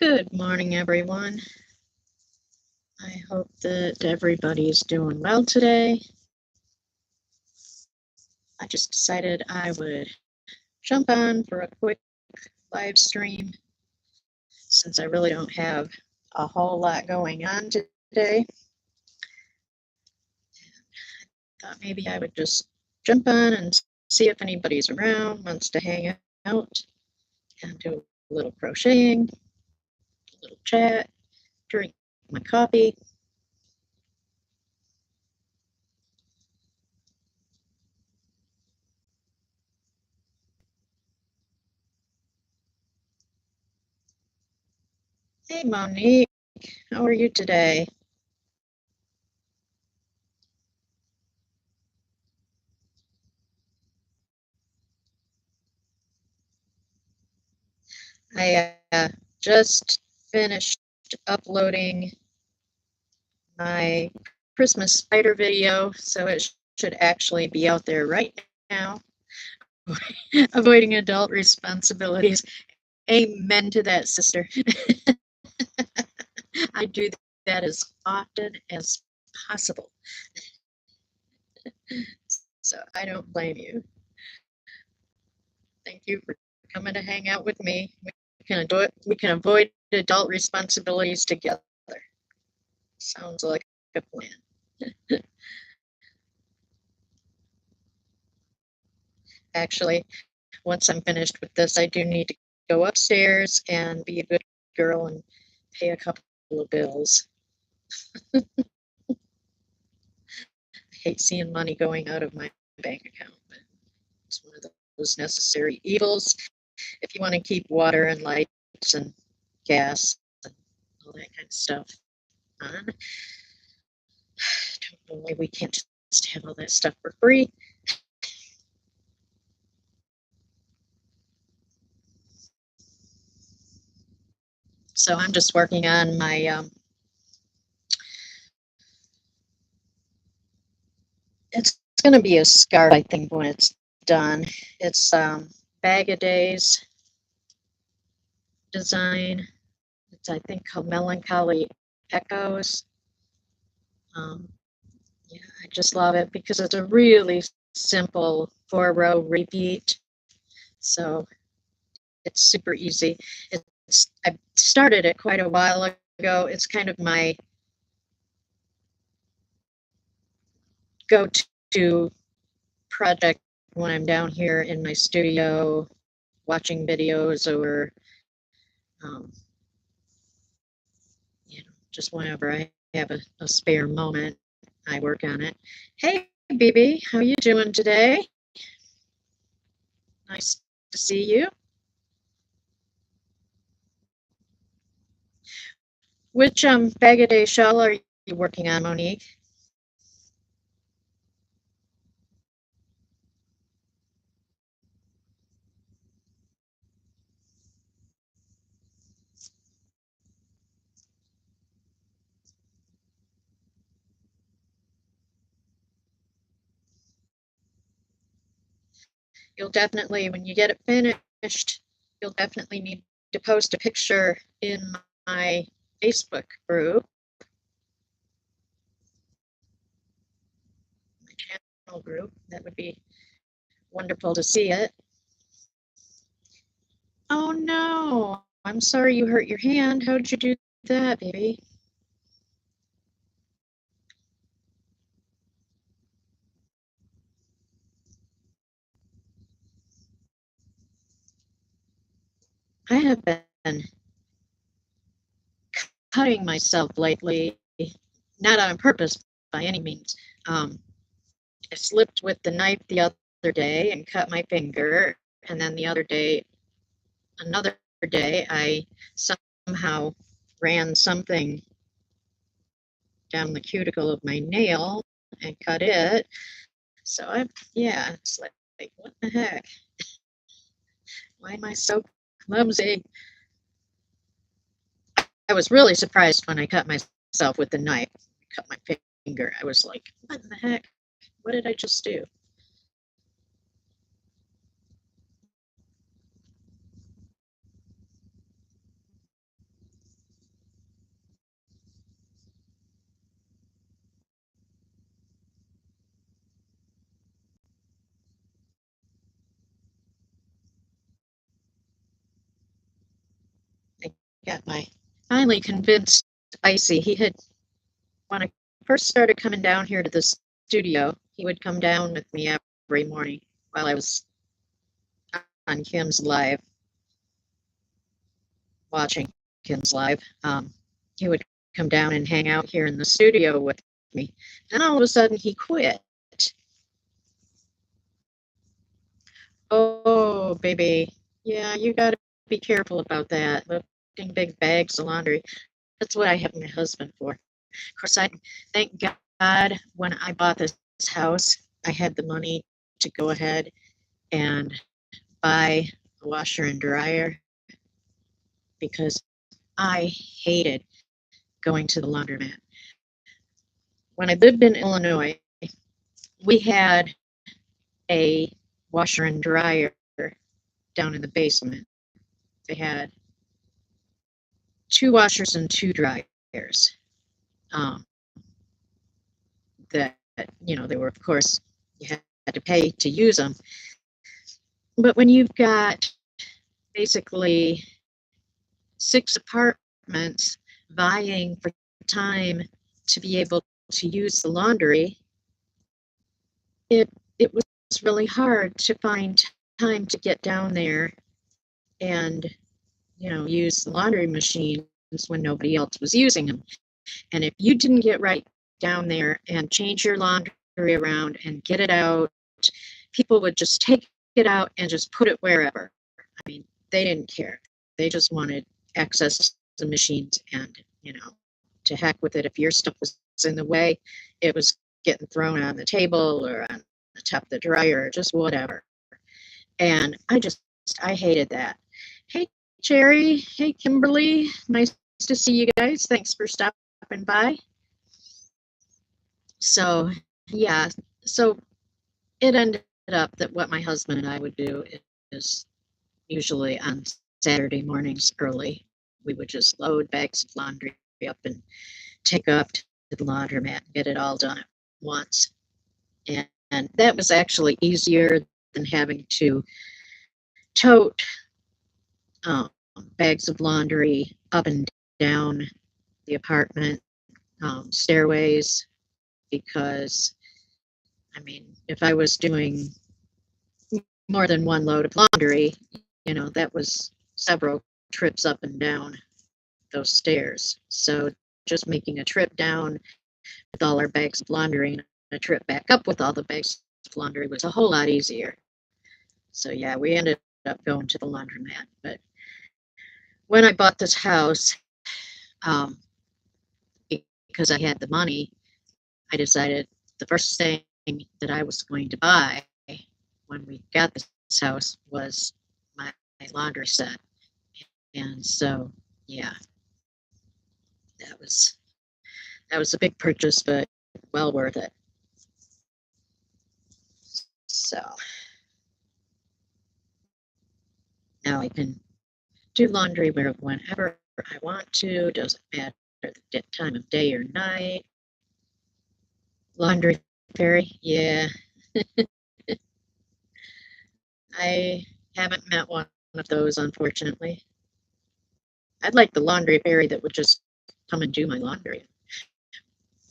Good morning, everyone. I hope that everybody's doing well today. I just decided I would jump on for a quick live stream since I really don't have a whole lot going on today. I thought maybe I would just jump on and see if anybody's around, wants to hang out and do a little crocheting, a little chat, drink my coffee. Hey, Monique, how are you today? I just finished uploading my Christmas spider video, so it should actually be out there right now. Avoiding adult responsibilities. Amen to that, sister. I do that as often as possible. So I don't blame you. Thank you for coming to hang out with me. We can avoid adult responsibilities together. Sounds like a plan. Actually, once I'm finished with this, I do need to go upstairs and be a good girl and pay a couple of bills. I hate seeing money going out of my bank account, but it's one of those necessary evils if you want to keep water and lights and gas and all that kind of stuff on. Don't know why we can't just have all that stuff for free. So I'm just working on my it's going to be a scarf, I think, when it's done. It's Bag of Days design. It's, I think, called Melancholy Echoes. Yeah, I just love it because it's a really simple 4-row repeat. So it's super easy. I started it quite a while ago. It's kind of my go-to project when I'm down here in my studio watching videos or just whenever I have a spare moment, I work on it. Hey, BB, how you doing today? Nice to see you. Which Bag of Day shawl are you working on, Monique? You'll definitely, when you get it finished, you'll definitely need to post a picture in my Facebook group, my channel group. That would be wonderful to see it. Oh no, I'm sorry you hurt your hand. How did you do that, baby? I have been cutting myself lately, not on purpose by any means. I slipped with the knife the other day and cut my finger, and then the other day, another day, I somehow ran something down the cuticle of my nail and cut it. So yeah, it's like what the heck? Why am I so clumsy? I was really surprised when I cut myself with the knife, cut my finger. I was like, what the heck? What did I just do? got my finally convinced Icy. He had, when I first started coming down here to the studio, he would come down with me every morning while I was on Kim's live, watching Kim's live. He would come down and hang out here in the studio with me. And all of a sudden he quit. Oh, baby. Yeah, you got to be careful about that. Lifting big bags of laundry. That's what I have my husband for. Of course, thank God when I bought this house, I had the money to go ahead and buy a washer and dryer because I hated going to the laundromat. When I lived in Illinois, we had a washer and dryer down in the basement. They had 2 washers and 2 dryers. That, they were, of course, you had to pay to use them. But when you've got basically 6 apartments vying for time to be able to use the laundry, it was really hard to find time to get down there and use the laundry machines when nobody else was using them. And if you didn't get right down there and change your laundry around and get it out, people would just take it out and just put it wherever. I mean, they didn't care. They just wanted access to the machines and, to heck with it. If your stuff was in the way, it was getting thrown on the table or on the top of the dryer or just whatever. And I hated that. Hey, Jerry. Hey, Kimberly. Nice to see you guys. Thanks for stopping by. So, yeah. So it ended up that what my husband and I would do is usually on Saturday mornings early, we would just load bags of laundry up and take off to the laundromat and get it all done at once. And that was actually easier than having to tote bags of laundry up and down the apartment stairways, because, I mean, if I was doing more than one load of laundry, that was several trips up and down those stairs. So just making a trip down with all our bags of laundry and a trip back up with all the bags of laundry was a whole lot easier. So yeah, we ended up going to the laundromat. But when I bought this house, because I had the money, I decided the first thing that I was going to buy when we got this house was my laundry set. And so, yeah, that was a big purchase, but well worth it. So now I can do laundry whenever I want to. Doesn't matter the time of day or night. Laundry fairy, yeah. I haven't met one of those, unfortunately. I'd like the laundry fairy that would just come and do my laundry.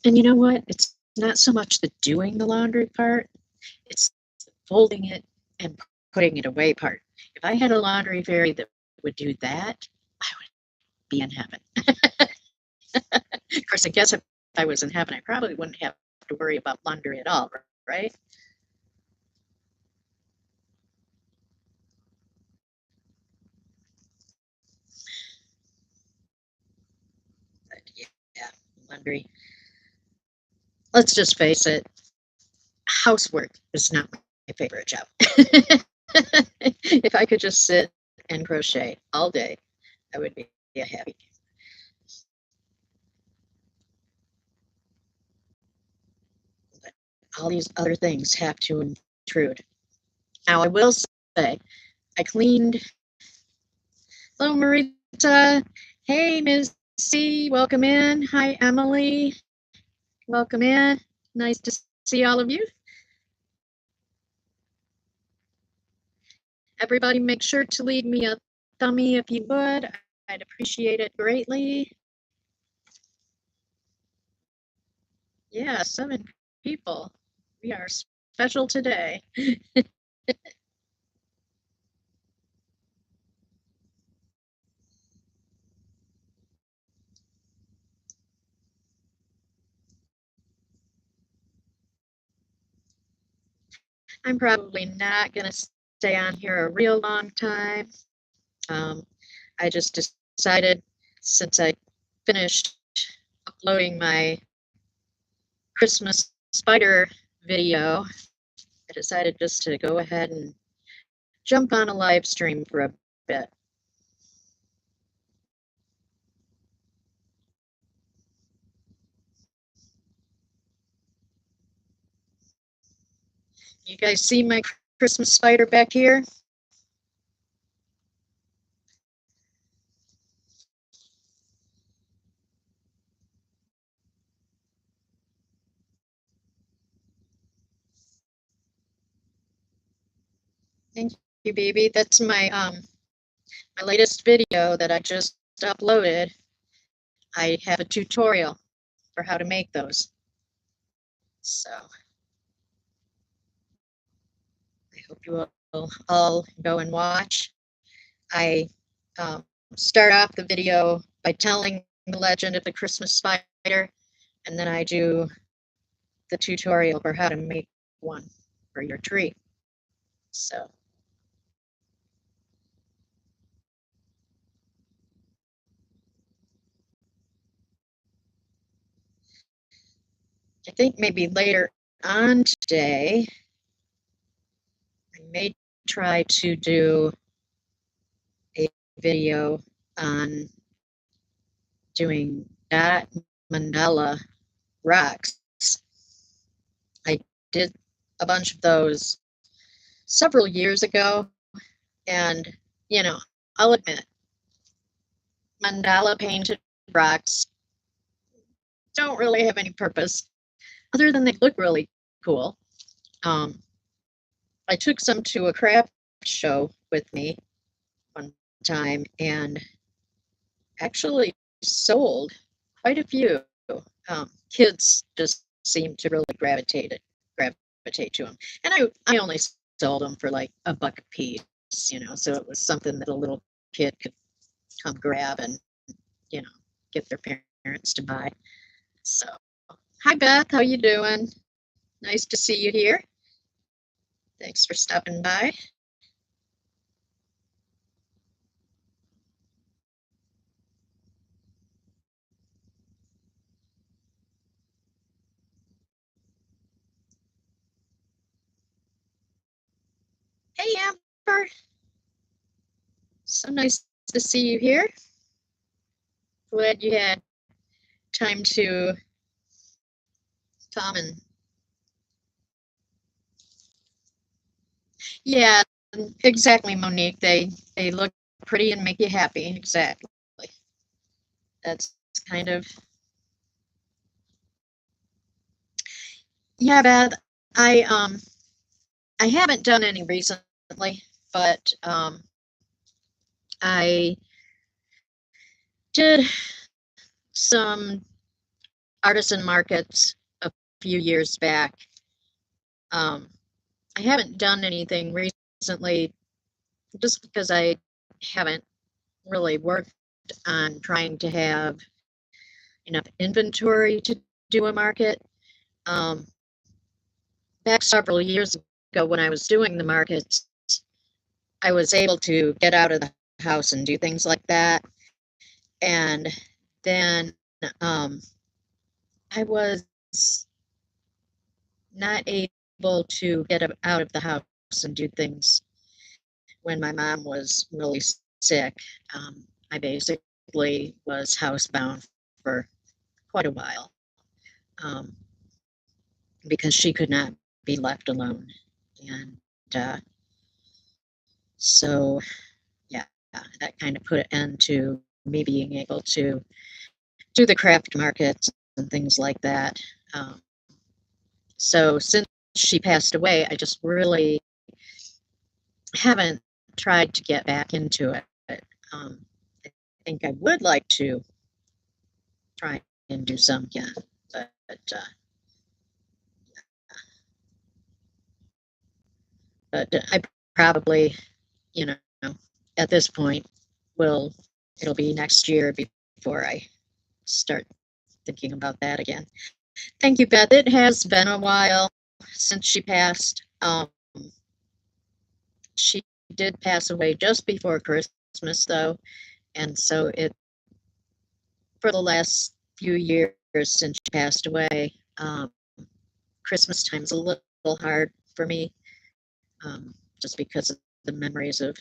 And you know what? It's not so much the doing the laundry part, it's the folding it and putting it away part. If I had a laundry fairy that would do that, I would be in heaven. Of course, I guess if I was in heaven, I probably wouldn't have to worry about laundry at all, right? But yeah, laundry. Let's just face it, housework is not my favorite job. If I could just sit and crochet all day, I would be a happy. But all these other things have to intrude. Now, I will say, I cleaned. Hello, Marita. Hey, Miss C, welcome in. Hi, Emily. Welcome in. Nice to see all of you. Everybody make sure to leave me a thumbie if you would. I'd appreciate it greatly. Yeah, 7 people. We are special today. I'm probably not going to stay on here a real long time. I just decided since I finished uploading my Christmas spider video, I decided just to go ahead and jump on a live stream for a bit. You guys see my Christmas spider back here? Thank you, baby. That's my latest video that I just uploaded. I have a tutorial for how to make those. So I hope you will all go and watch. I start off the video by telling the legend of the Christmas spider, and then I do the tutorial for how to make one for your tree. So I think maybe later on today, I may try to do a video on doing dot mandala rocks. I did a bunch of those several years ago, and you know, I'll admit, mandala painted rocks don't really have any purpose other than they look really cool. Um, I took some to a craft show with me one time and actually sold quite a few. Kids just seem to really gravitate to them, and I only sold them for like $1 a piece, so it was something that a little kid could come grab and you know get their parents to buy. So, hi Beth, how you doing? Nice to see you here. Thanks for stopping by. Hey Amber, so nice to see you here. Glad you had time to come and yeah, exactly, Monique. They look pretty and make you happy. Exactly. That's kind of yeah, Beth. I haven't done any recently, but I did some artisan markets a few years back. I haven't done anything recently just because I haven't really worked on trying to have enough inventory to do a market. Um, Back several years ago when I was doing the markets, I was able to get out of the house and do things like that. And then I was not able to get out of the house and do things when my mom was really sick. I basically was housebound for quite a while um, because she could not be left alone. And uh, so, yeah, that kind of put an end to me being able to do the craft markets and things like that. Um, so, since she passed away, I just really haven't tried to get back into it. I think I would like to try and do some again, but I probably, you know, at this point, will it'll be next year before I start thinking about that again. Thank you, Beth. It has been a while since she passed. She did pass away just before Christmas, though, and so it for the last few years since she passed away, Christmas time's a little hard for me, just because of the memories of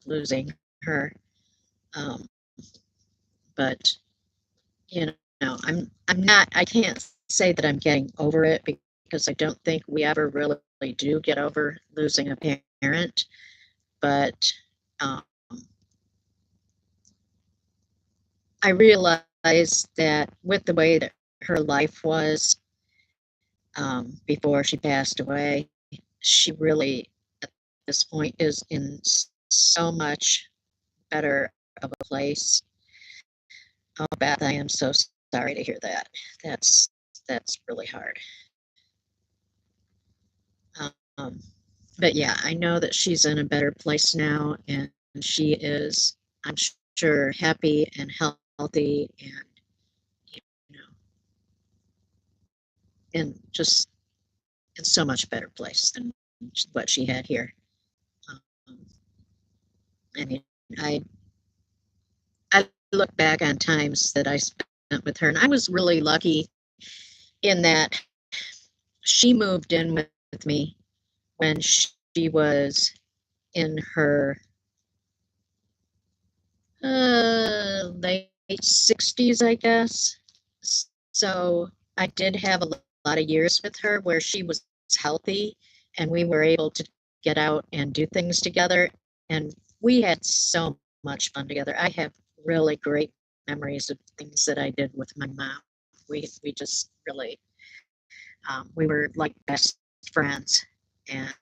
losing her. Um, but you I'm not. I can't say that I'm getting over it because I don't think we ever really do get over losing a parent. But um, I realized that with the way that her life was before she passed away, she really, at this point, is in so much better of a place. Oh, Beth, I am so sorry to hear that. That's that's really hard. Um, but yeah, I know that she's in a better place now, and she is, I'm sure, happy and healthy, and you know, in just in so much better place than what she had here. Um, I mean, I I look back on times that I spent with her, and I was really lucky in that she moved in with me when she was in her late 60s, I guess. So I did have a lot of years with her where she was healthy and we were able to get out and do things together. And we had so much fun together. I have really great memories of things that I did with my mom. We just really, we were like best friends. And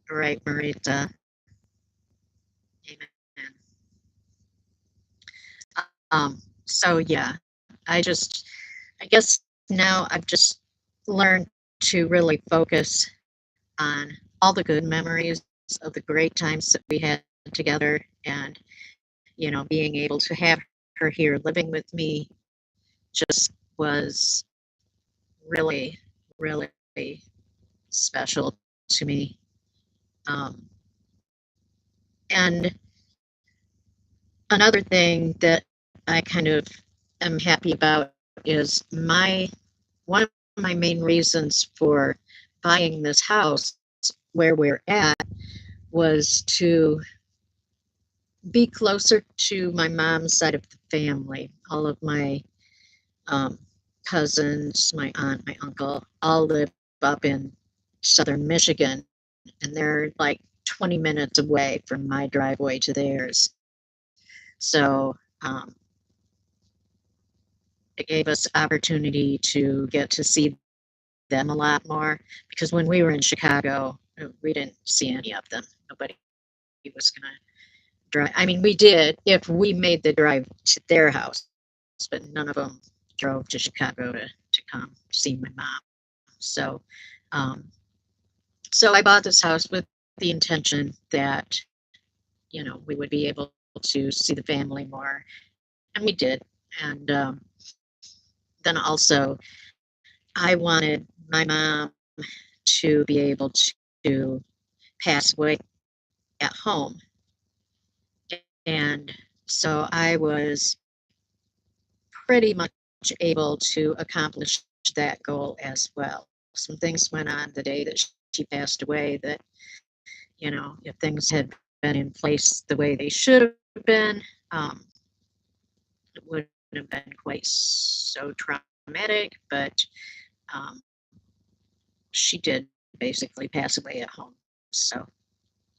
right, Marita. Amen. So yeah, I just, I guess now I've just learned to really focus on all the good memories of the great times that we had together, and being able to have her here living with me just was really, really special to me. Um, and another thing that I kind of am happy about is one of my main reasons for buying this house where we're at was to be closer to my mom's side of the family. All of my um, cousins, my aunt, my uncle, all live up in southern Michigan, and they're like 20 minutes away from my driveway to theirs. So it gave us opportunity to get to see them a lot more because when we were in Chicago, we didn't see any of them. Nobody was going to drive. I mean, we did if we made the drive to their house, but none of them drove to Chicago to come see my mom. So, um, so I bought this house with the intention that, we would be able to see the family more, and we did. And then also, I wanted my mom to be able to pass away at home. And so I was pretty much able to accomplish that goal as well. Some things went on the day that she passed away that, if things had been in place the way they should have been, it wouldn't have been quite so traumatic, but um, she did basically pass away at home. So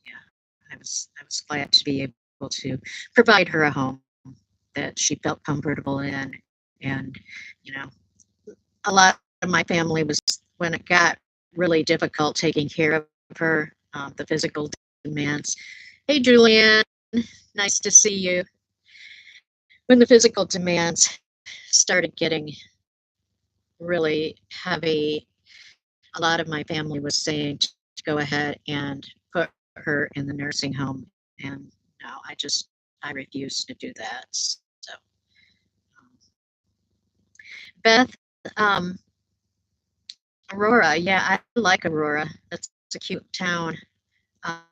yeah, I was glad to be able to provide her a home that she felt comfortable in, and you know, a lot of my family was when it got really difficult taking care of her, the physical demands. Hey, Julianne, nice to see you. When the physical demands started getting really heavy, a lot of my family was saying to go ahead and put her in the nursing home. And no, I refused to do that. So, Beth, um, Aurora, yeah, I like Aurora. That's a cute town.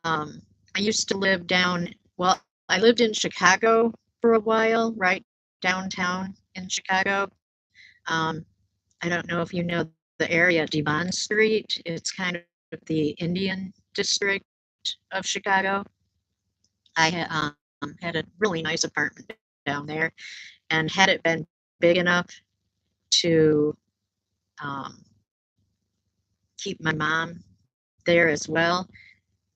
Um, I used to live down, well, I lived in Chicago for a while, right downtown in Chicago. Um, I don't know if you know the area, Devon Street. It's kind of the Indian district of Chicago. I had a really nice apartment down there, and had it been big enough to um, keep my mom there as well,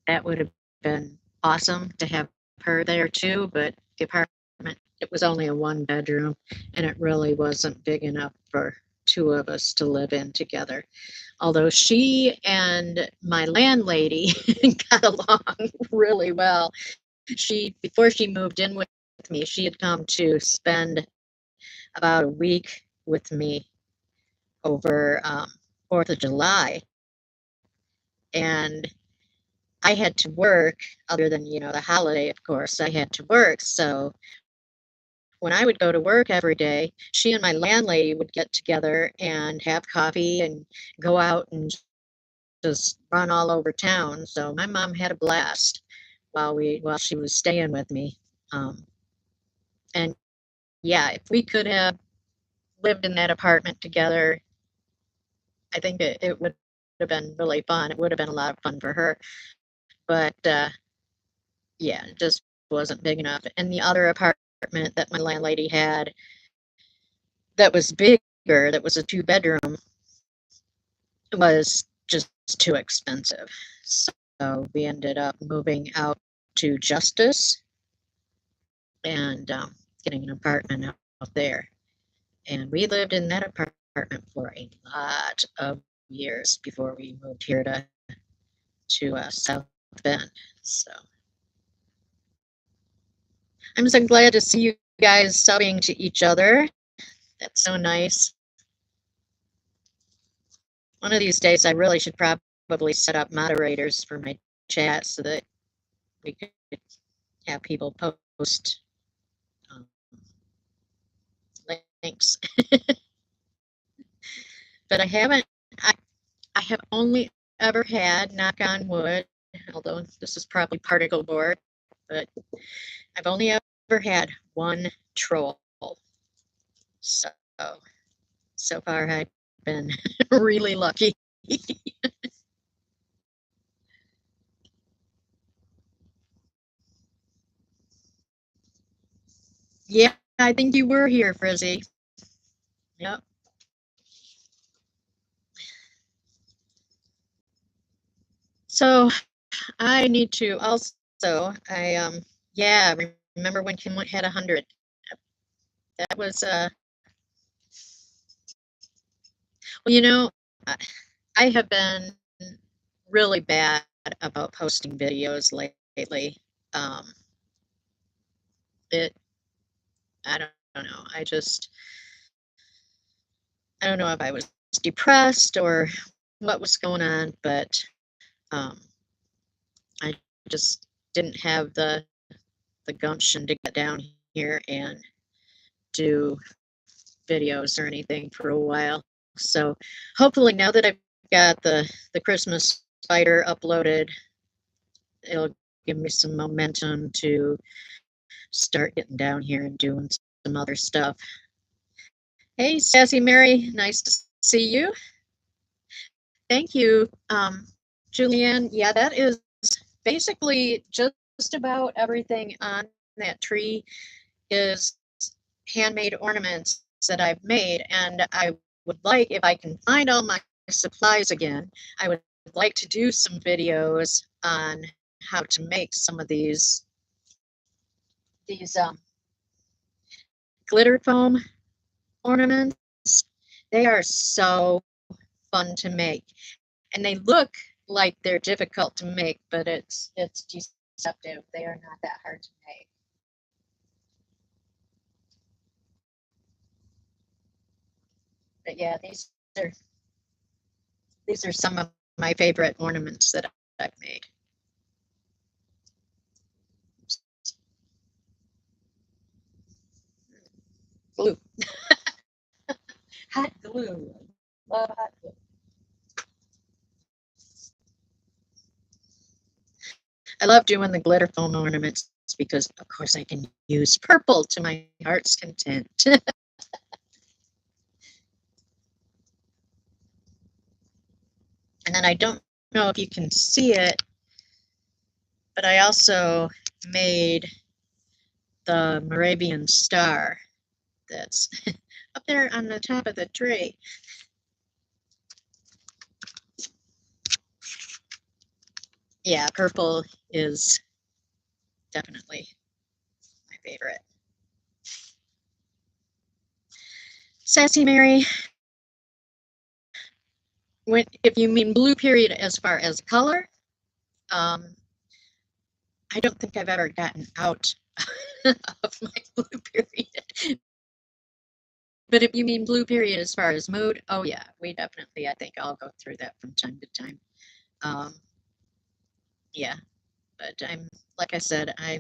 that would have been awesome to have her there too. But the apartment, it was only a one bedroom, and it really wasn't big enough for two of us to live in together. Although she and my landlady got along really well. Before she moved in with me, she had come to spend about a week with me over 4th of July. And I had to work, other than, the holiday, of course, I had to work. So when I would go to work every day, she and my landlady would get together and have coffee and go out and just run all over town. So my mom had a blast while she was staying with me. And yeah, if we could have lived in that apartment together, I think it would have been really fun. It would have been a lot of fun for her. But yeah, it just wasn't big enough. And the other apartment that my landlady had that was bigger, that was a two-bedroom, was just too expensive. So we ended up moving out to Justice and getting an apartment out there. And we lived in that apartment for a lot of years before we moved here to South Bend. So I'm so glad to see you guys subbing to each other. That's so nice. One of these days, I really should probably set up moderators for my chat so that we could have people post um, links. But I, I have only ever had, knock on wood, although this is probably particle board, but I've only ever had one troll. So, so far I've been really lucky. Yeah, I think you were here, Frizzy. Yep. So I need to also, yeah, remember when Kim had 100? That was, well, I, I have been really bad about posting videos lately. Um, it, I don't know. I don't know if I was depressed or what was going on, but um, I just didn't have the gumption to get down here and do videos or anything for a while. So hopefully now that I've got the Christmas spider uploaded, it'll give me some momentum to start getting down here and doing some other stuff. Hey, Sassy Mary, nice to see you. Thank you, Julianne. Yeah, that is basically just about everything on that tree is handmade ornaments that I've made. And I would like, if I can find all my supplies again, I would like to do some videos on how to make some of these glitter foam ornaments. They are so fun to make, and they look like they're difficult to make, but it's deceptive. They are not that hard to make. But yeah, these are some of my favorite ornaments that I've made. Glue. Hot glue. Love hot glue. I love doing the glitter foam ornaments because, of course, I can use purple to my heart's content. And then I don't know if you can see it, but I also made the Moravian star that's up there on the top of the tree. Yeah, purple is definitely my favorite. Sassy Mary, if you mean blue period as far as color, I don't think I've ever gotten out of my blue period. But if you mean blue period as far as mood, oh yeah, we definitely, I think I'll go through that from time to time. Yeah, but like I said, I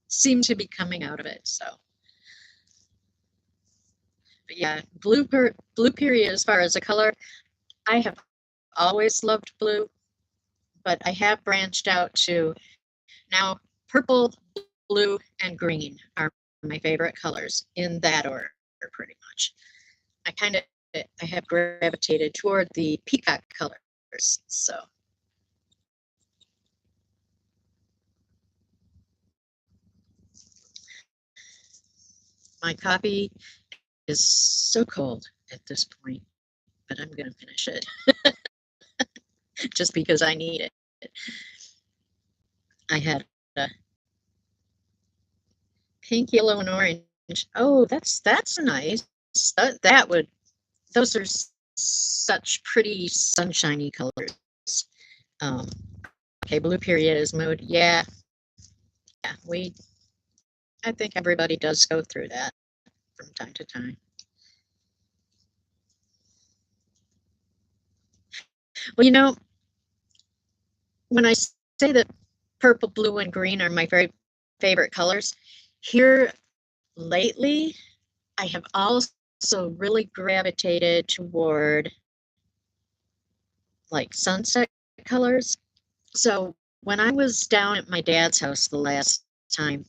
seem to be coming out of it, so. But yeah, blue period as far as a color, I have always loved blue, but I have branched out to now purple, blue, and green are my favorite colors in that order, pretty much. I have gravitated toward the peacock colors, so. My coffee is so cold at this point, but I'm going to finish it just because I need it. I had pink, yellow, and orange. Oh, that's nice. Those are such pretty sunshiny colors. Um, okay, blue period is mood. Yeah, I think everybody does go through that from time to time. Well, when I say that purple, blue, and green are my very favorite colors, here lately, I have also really gravitated toward like sunset colors. So when I was down at my dad's house the last time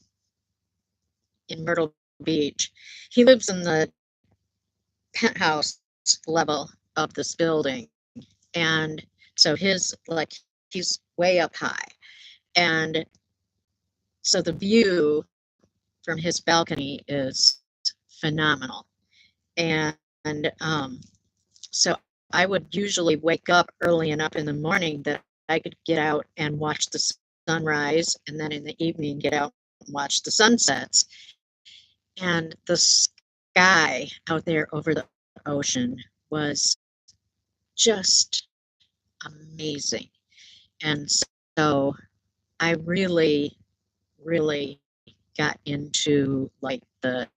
in Myrtle Beach, he lives in the penthouse level of this building. And so he's way up high. And so the view from his balcony is phenomenal. And so I would usually wake up early enough in the morning that I could get out and watch the sunrise, and then in the evening get out and watch the sunsets. And the sky out there over the ocean was just amazing. And so I really, really got into like the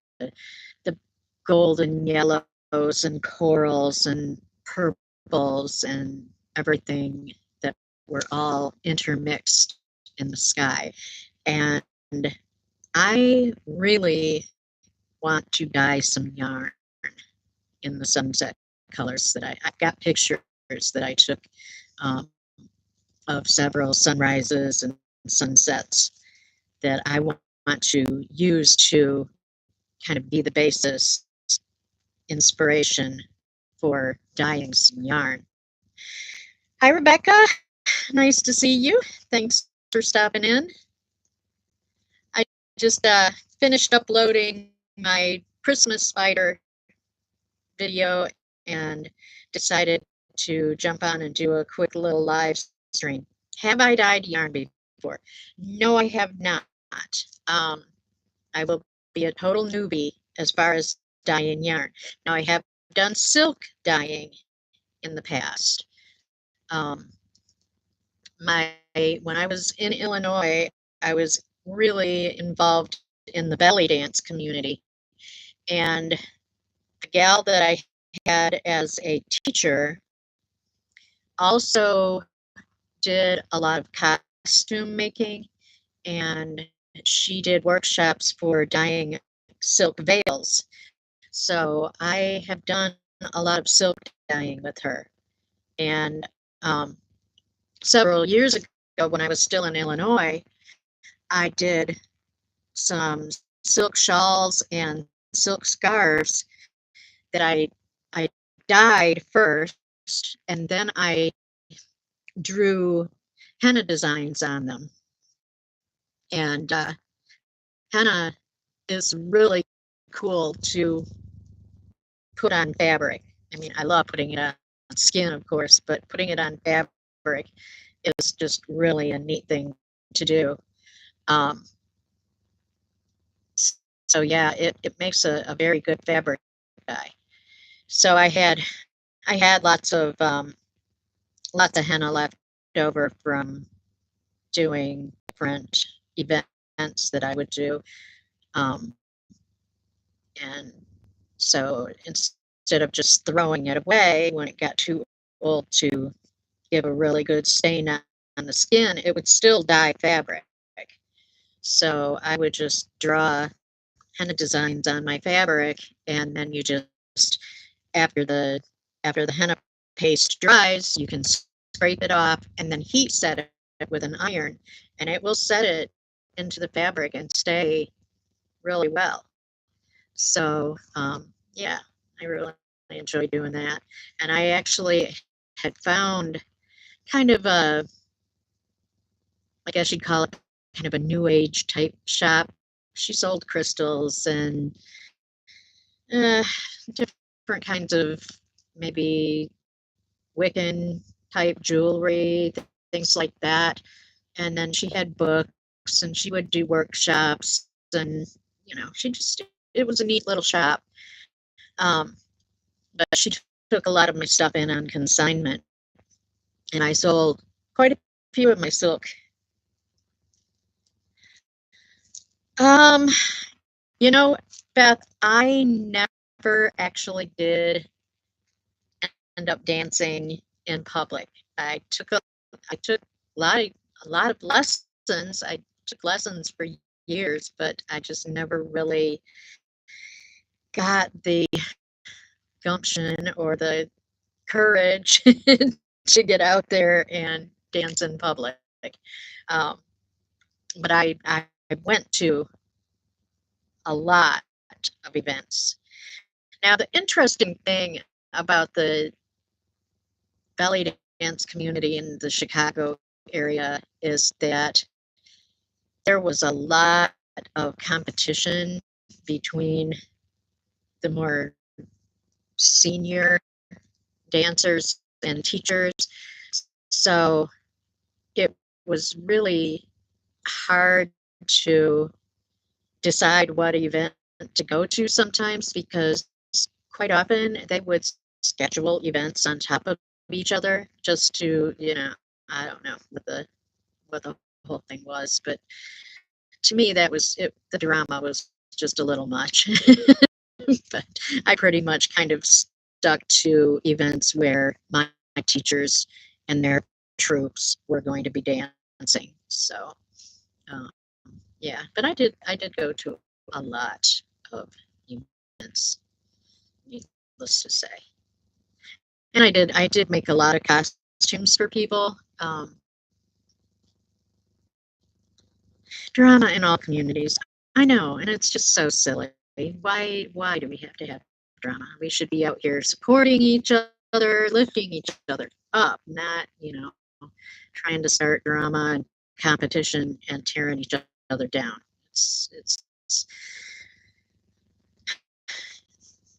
golden yellows and corals and purples and everything that were all intermixed in the sky. And I really want to dye some yarn in the sunset colors that I've got pictures that I took of several sunrises and sunsets that I want to use to kind of be the basis, inspiration for dyeing some yarn. Hi, Rebecca. Nice to see you. Thanks for stopping in. I just finished uploading my Christmas spider video and decided to jump on and do a quick little live stream. Have I dyed yarn before? No, I have not. I will be a total newbie as far as dyeing yarn. Now, I have done silk dyeing in the past, when I was in Illinois, I was really involved in the belly dance community. And the gal that I had as a teacher also did a lot of costume making, and she did workshops for dyeing silk veils. So I have done a lot of silk dyeing with her. And um, several years ago, when I was still in Illinois, I did some silk shawls and silk scarves that I dyed first, and then I drew henna designs on them. And henna is really cool to put on fabric. I mean, I love putting it on skin, of course, but putting it on fabric is just really a neat thing to do. Um, so yeah, it makes a very good fabric dye. So I had lots of henna left over from doing different events that I would do. Um, and so instead of just throwing it away when it got too old to give a really good stain on the skin, it would still dye fabric. So I would just draw henna designs on my fabric, and then you just after the after the henna paste dries, you can scrape it off and then heat set it with an iron, and it will set it into the fabric and stay really well. So yeah, I really enjoy doing that. And I actually had found kind of a, I guess you'd call it kind of a new age type shop. She sold crystals and uh, different kinds of maybe Wiccan type jewelry, things like that. And then she had books and she would do workshops and, she just, it was a neat little shop. Um, but she took a lot of my stuff in on consignment, and I sold quite a few of my silk. Um, you know, Beth, I never actually did end up dancing in public. I took a lot of, a lot of lessons. I took lessons for years, but I just never really got the gumption or the courage to get out there and dance in public. Um, but I went to a lot of events. Now, the interesting thing about the belly dance community in the Chicago area is that there was a lot of competition between the more senior dancers and teachers. So it was really hard to decide what event to go to sometimes, because quite often they would schedule events on top of each other just to, I don't know what the whole thing was, but to me that was it, the drama was just a little much. But I pretty much kind of stuck to events where my teachers and their troops were going to be dancing. So um, yeah, but I did go to a lot of events, needless to say. And I did make a lot of costumes for people. Drama in all communities. I know, and it's just so silly. Why do we have to have drama? We should be out here supporting each other, lifting each other up, not, trying to start drama and competition and tearing each other down. It's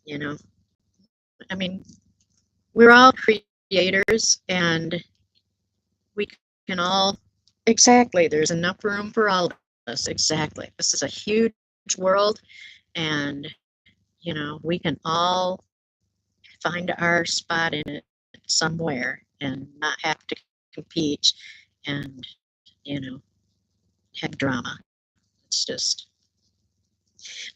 you know, I mean, we're all creators and we can all, exactly, there's enough room for all of us. Exactly. This is a huge world, and we can all find our spot in it somewhere and not have to compete and, you know, have drama. It's just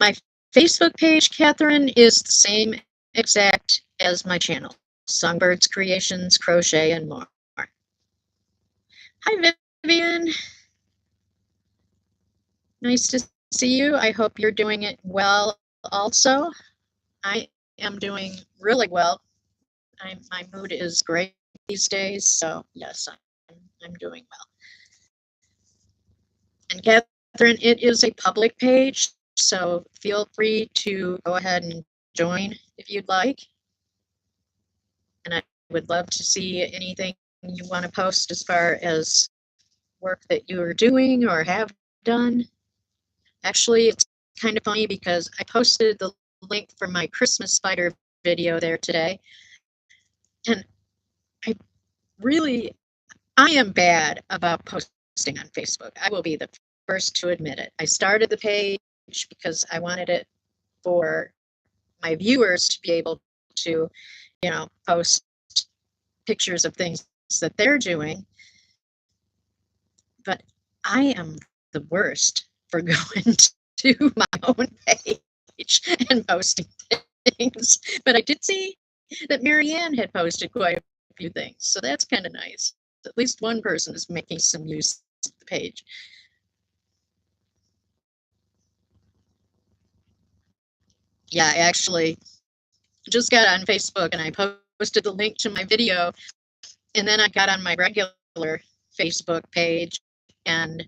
my Facebook page, Catherine, is the same exact as my channel, Songbirds Creations, Crochet, and more. Hi, Vivian. Nice to see you. I hope you're doing it well also. I am doing really well. My mood is great these days, so yes, I'm doing well. And Catherine, it is a public page, so feel free to go ahead and join if you'd like. And I would love to see anything you want to post as far as work that you are doing or have done. Actually, it's kind of funny because I posted the link for my Christmas spider video there today. And I really, I am bad about posting on Facebook. I will be the first to admit it. I started the page because I wanted it for my viewers to be able to, you know, post pictures of things that they're doing. But I am the worst for going to my own page and posting things. But I did see that Marianne had posted quite a few things, so that's kind of nice. At least one person is making some use of the page. Yeah, I actually just got on Facebook and I posted the link to my video, and then I got on my regular Facebook page and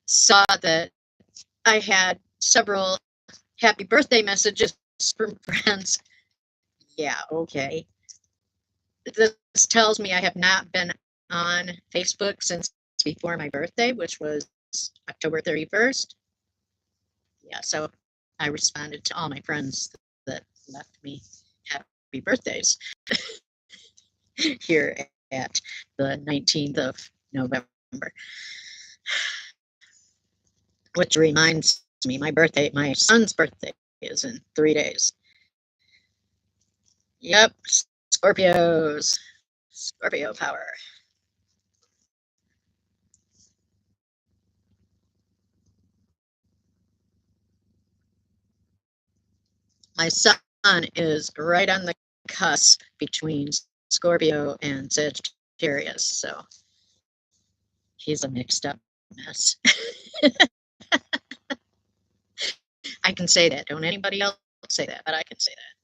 saw that I had several happy birthday messages from friends. Yeah, okay. This tells me I have not been on Facebook since before my birthday, which was October 31st. Yeah, so I responded to all my friends that left me happy birthdays here at the 19th of November. Which reminds me, my son's birthday is in 3 days. Yep, Scorpios, Scorpio power. My son is right on the cusp between Scorpio and Sagittarius, so he's a mixed up mess. I can say that. Don't anybody else say that, but I can say that.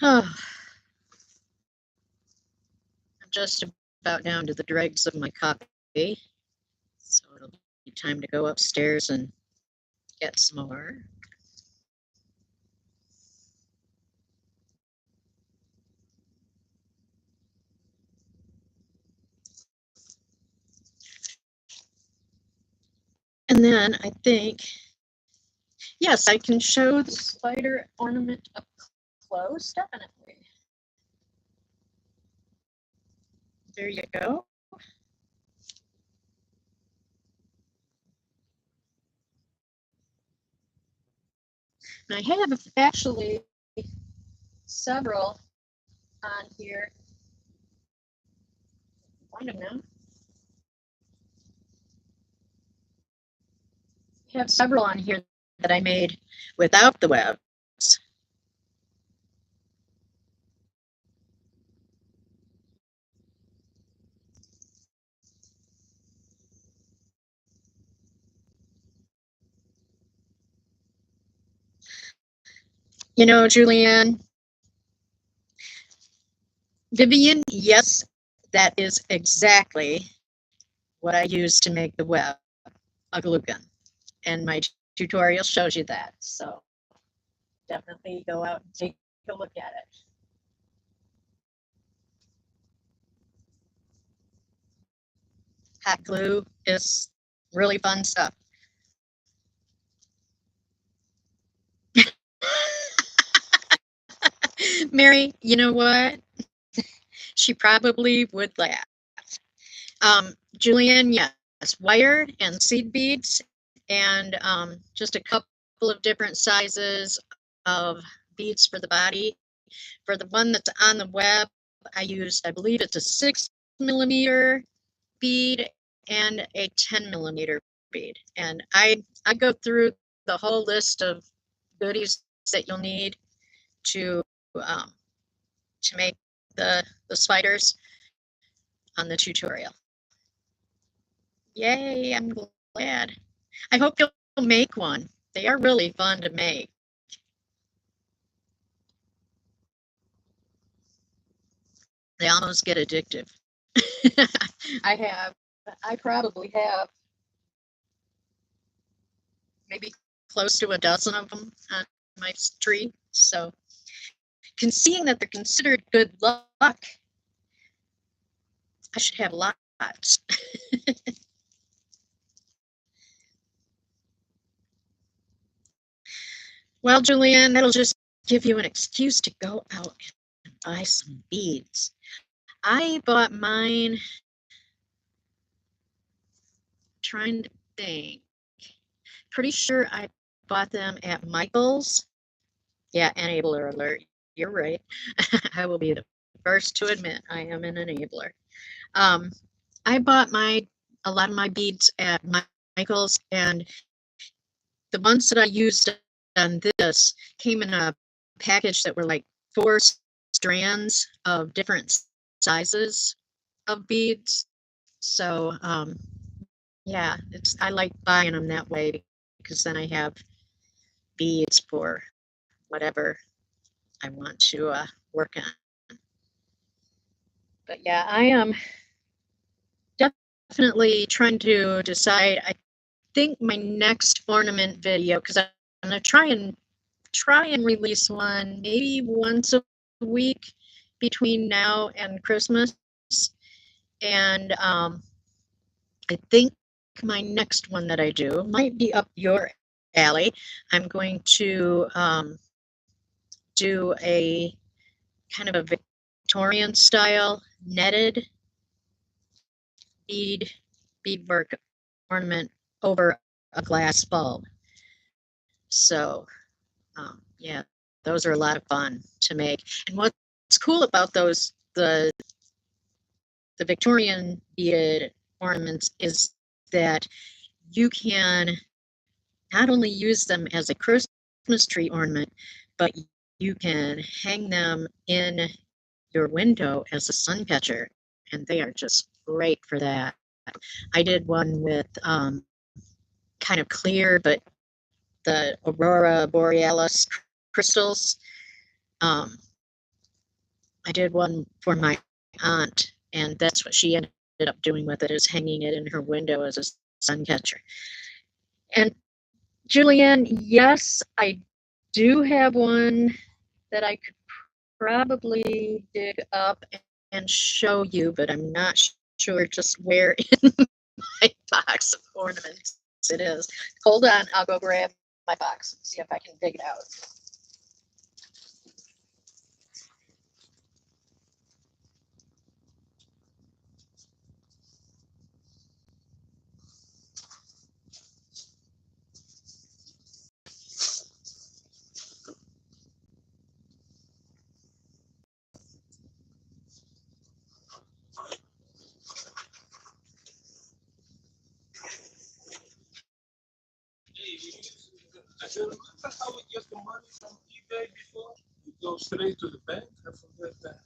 Oh, I'm just about down to the dregs of my coffee, so it'll be time to go upstairs and get some more. And then I think, yes, I can show the spider ornament up close, definitely. There you go. And I have actually several on here. Find them now. I have several on here that I made without the webs. You know, Julianne, Vivian, yes, that is exactly what I use to make the web, a glue gun. And my tutorial shows you that. So definitely go out and take a look at it. Hot glue is really fun stuff. Mary, you know what? She probably would laugh. Julian, yes, wire and seed beads, and just a couple of different sizes of beads for the body, For the one that's on the web, I used, I believe it's a 6mm bead and a 10mm bead. And I go through the whole list of goodies that you'll need to make the spiders on the tutorial. Yay, I'm glad. I hope you'll make one. They are really fun to make. They almost get addictive. I probably have maybe close to a dozen of them on my tree. So, seeing that they're considered good luck, I should have lots. Well, Julianne, that'll just give you an excuse to go out and buy some beads. I bought mine, trying to think, pretty sure I bought them at Michael's. Yeah, enabler alert. You're right. I will be the first to admit I am an enabler. I bought a lot of my beads at Michael's, and the ones that I used on this came in a package that were like 4 strands of different sizes of beads. So yeah, I like buying them that way because then I have beads for whatever I want to work on. But yeah, I am definitely trying to decide. I think my next ornament video, because I'm going to try and release one maybe once a week between now and Christmas. And I think my next one that I do might be up your alley. I'm going to do a kind of a Victorian style netted beadwork ornament over a glass bulb. So yeah, those are a lot of fun to make. And what's cool about those, the Victorian beaded ornaments, is that you can not only use them as a Christmas tree ornament, but you can hang them in your window as a sun catcher, and they are just great for that. I did one with kind of clear, but the Aurora Borealis crystals. I did one for my aunt, and that's what she ended up doing with it, is hanging it in her window as a sun catcher. And Julianne, yes, I do have one that I could probably dig up and show you, but I'm not sure just where in my box of ornaments it is. Hold on, I'll go grab my box and see if I can dig it out. I said, remember how we get the money from eBay before? You go straight to the bank. I forget that.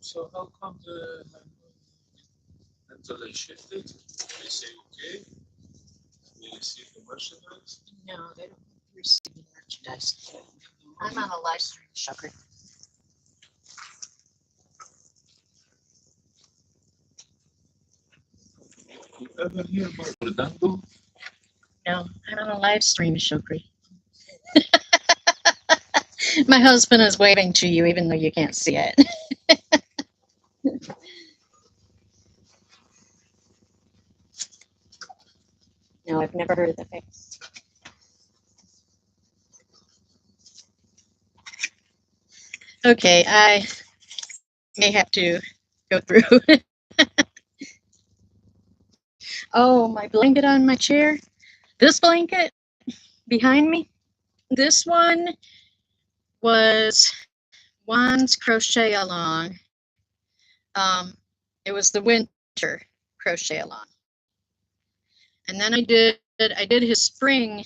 So how come the until they shift it, they say okay, we receive the merchandise? No, they don't receive the merchandise. I'm on a live stream, Sugar. You ever hear about Redondo? No, I'm on a live stream, Sugar. My husband is waving to you, even though you can't see it. No, I've never heard of that. Okay, I may have to go through. Oh, my blanket on my chair. This blanket behind me. This one was Juan's crochet along. It was the winter crochet along. And then I did his spring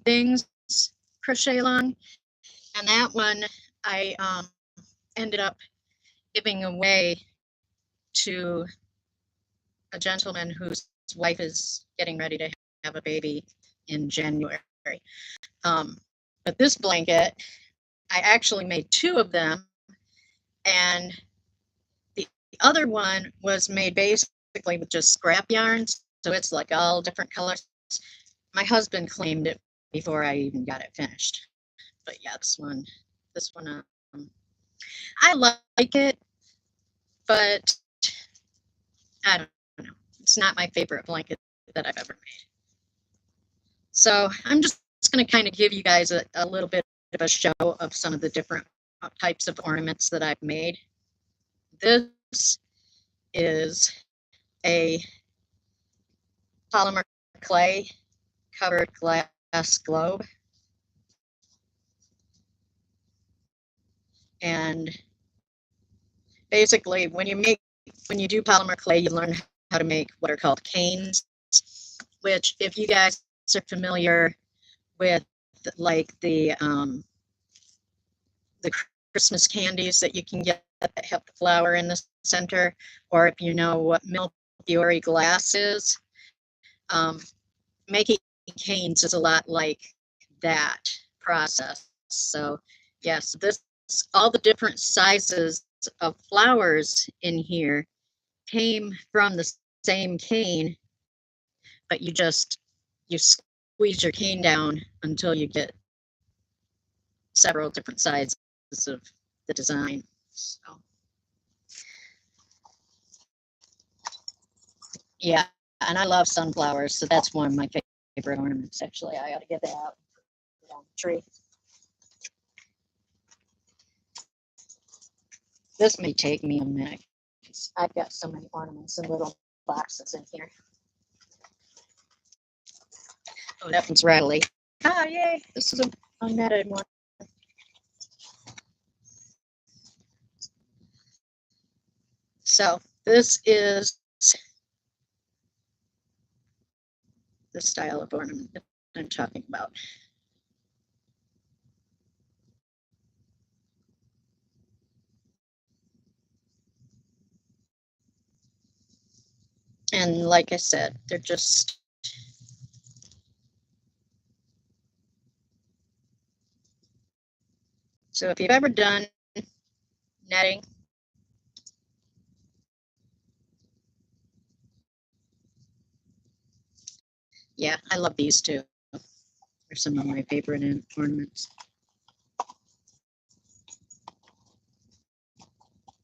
things crochet along. And that one I ended up giving away to a gentleman whose wife is getting ready to have a baby in January. But this blanket, I actually made 2 of them, and the other one was made basically with just scrap yarns, so it's like all different colors. My husband claimed it before I even got it finished. But yeah, this one, I like it, but I don't know. It's not my favorite blanket that I've ever made. So I'm just going to kind of give you guys a little bit of a show of some of the different types of ornaments that I've made. This is a polymer clay covered glass globe. And basically when you do polymer clay, you learn how to make what are called canes, which if you guys are familiar with like the Christmas candies that you can get that have the flower in the center, or if you know what Milky glass is, making canes is a lot like that process. So yes, all the different sizes of flowers in here came from the same cane, but you squeeze your cane down until you get several different sizes of the design. So yeah, and I love sunflowers, so that's one of my favorite ornaments. Actually, I ought to get that out on the tree. This may take me a minute because I've got so many ornaments in little boxes in here. Oh, that one's rattly. Ah, yay! This is a unnetted one. So this is the style of ornament that I'm talking about. And like I said, they're just so if you've ever done netting, yeah, I love these too. They're some of my favorite ornaments.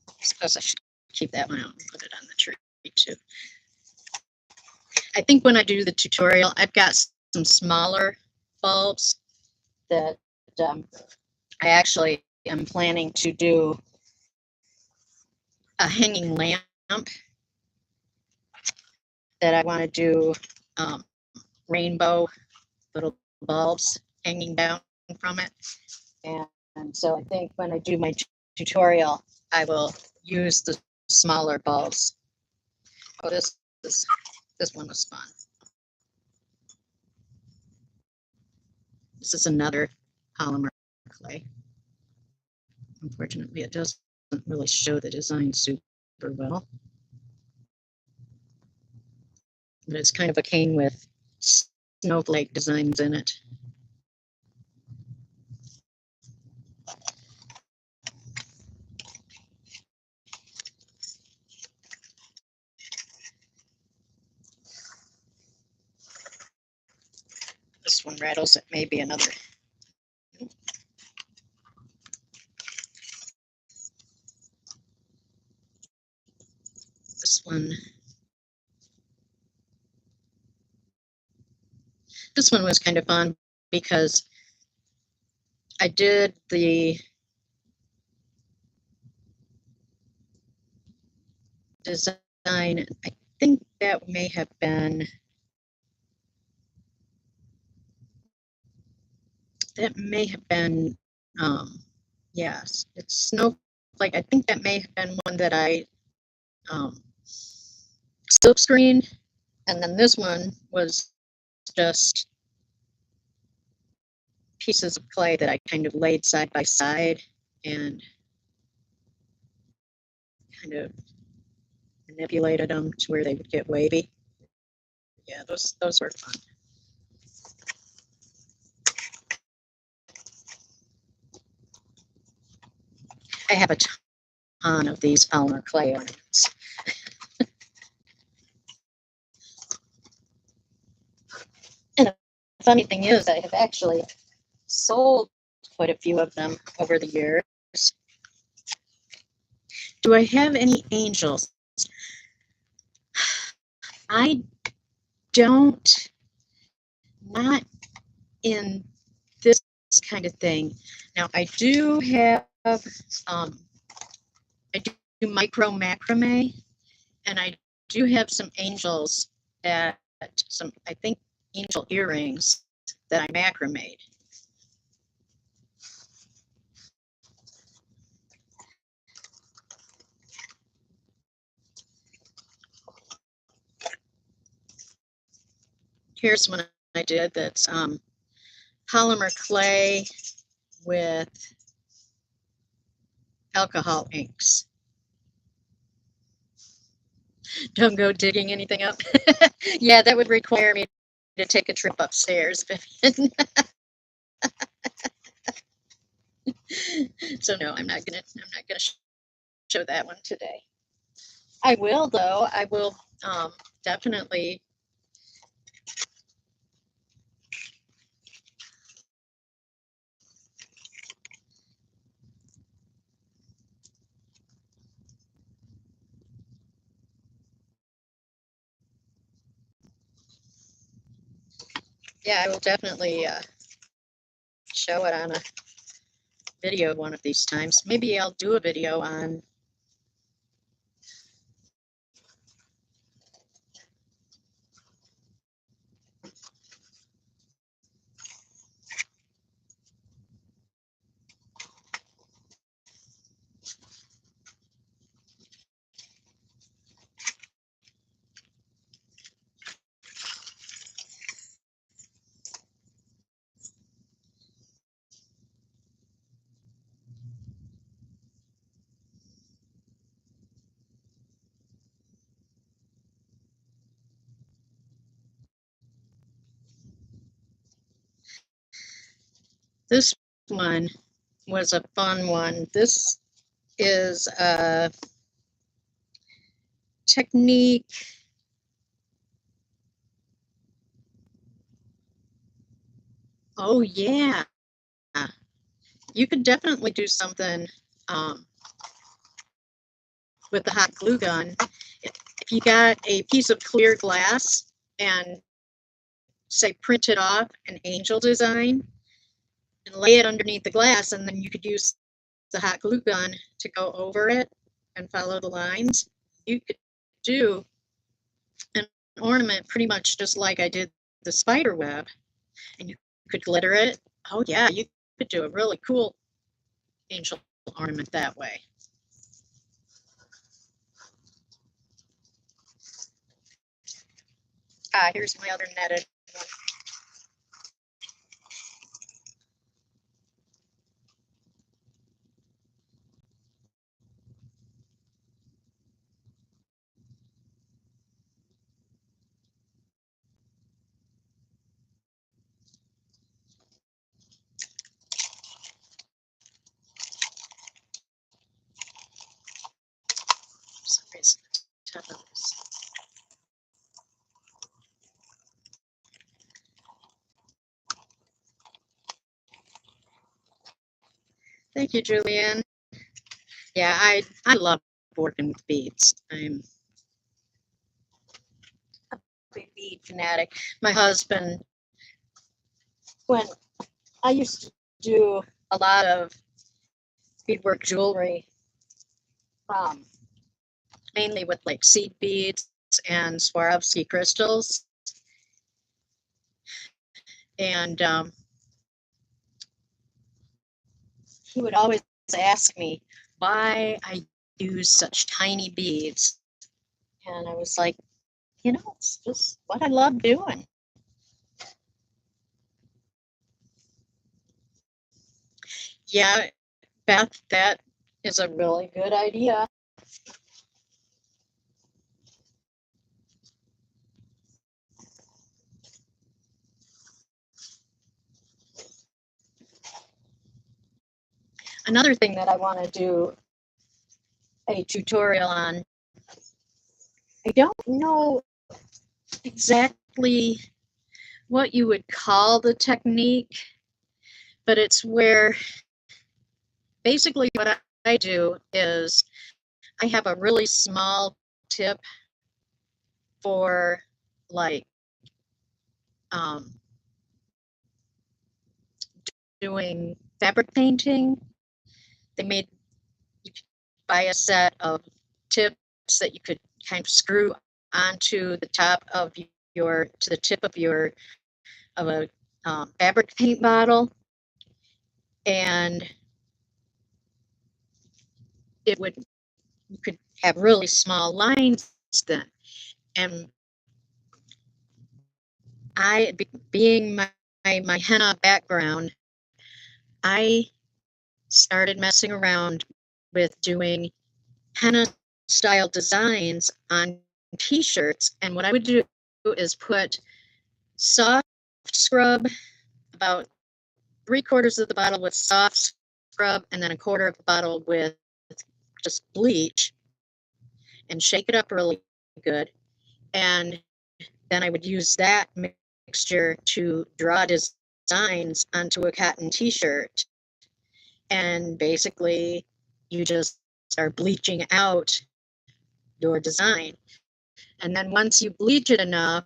I suppose I should keep that one out and put it on the tree too. I think when I do the tutorial, I've got some smaller bulbs that I actually am planning to do a hanging lamp that I want to do rainbow little bulbs hanging down from it. And so I think when I do my tutorial, I will use the smaller bulbs. Oh, this one was fun. This is another polymer clay. Unfortunately, it doesn't really show the design super well. But it's kind of a cane with snowflake designs in it. This one rattles. It may be another. This one. This one was kind of fun because I did the design. I think that may have been that may have been, yes, it's Snowflake. I think that may have been one that I silk screen, and then this one was just pieces of clay that I kind of laid side by side and kind of manipulated them to where they would get wavy. Yeah, those were fun. I have a ton of these polymer clay ornaments. And the funny thing is, I have actually sold quite a few of them over the years. Do I have any angels? I don't, not in this kind of thing. Now, I do have, I do micro macrame, and I do have some angels that, some, I think, angel earrings that I macrameed. Here's one I did that's polymer clay with alcohol inks. Don't go digging anything up. Yeah, that would require me to take a trip upstairs, Vivian. So no, I'm not gonna show that one today. I will though. I will definitely. Yeah, I will definitely show it on a video one of these times. Maybe I'll do a video on this one. Was a fun one. This is a technique. Oh yeah, you could definitely do something with the hot glue gun. If you got a piece of clear glass and say print it off an angel design and lay it underneath the glass, and then you could use the hot glue gun to go over it and follow the lines. You could do an ornament pretty much just like I did the spider web, and you could glitter it. Oh yeah, you could do a really cool angel ornament that way. Here's my other netted one. Thank you, Julianne. Yeah, I love working with beads. I'm a big bead fanatic. My husband, when I used to do a lot of beadwork jewelry, mainly with like seed beads and Swarovski crystals. And he would always ask me why I use such tiny beads. And I was like, it's just what I love doing. Yeah, Beth, that is a really good idea. Another thing that I want to do a tutorial on, I don't know exactly what you would call the technique, but it's where basically what I do is I have a really small tip for like um, doing fabric painting. They made you could buy a set of tips that you could kind of screw onto the top of to the tip of a fabric paint bottle, and you could have really small lines then. And being my henna background, I started messing around with doing henna style designs on t-shirts. And what I would do is put soft scrub, about 3/4 of the bottle with soft scrub, and then 1/4 of the bottle with just bleach, and shake it up really good. And then I would use that mixture to draw designs onto a cotton t-shirt. And basically, you just are bleaching out your design. And then once you bleach it enough,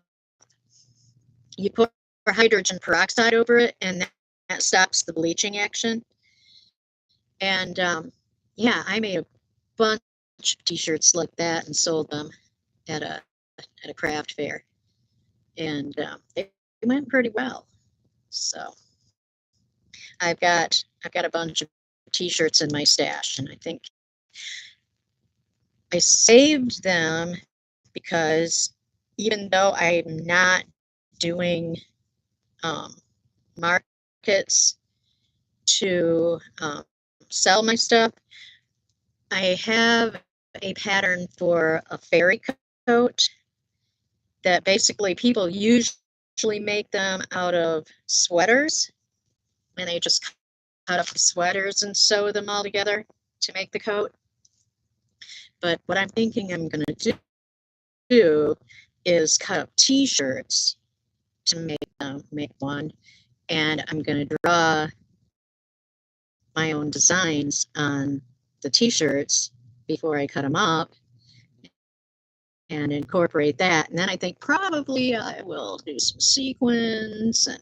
you pour hydrogen peroxide over it, and that stops the bleaching action. And yeah, I made a bunch of t-shirts like that and sold them at a craft fair, and they went pretty well. So I've got a bunch of t-shirts in my stash, and I think I saved them because even though I'm not doing markets to sell my stuff, I have a pattern for a fairy coat that basically people usually make them out of sweaters, and they just cut up the sweaters and sew them all together to make the coat. But what I'm thinking I'm going to do is cut up t-shirts to make one, and I'm going to draw my own designs on the t-shirts before I cut them up and incorporate that. And then I think probably I will do some sequins and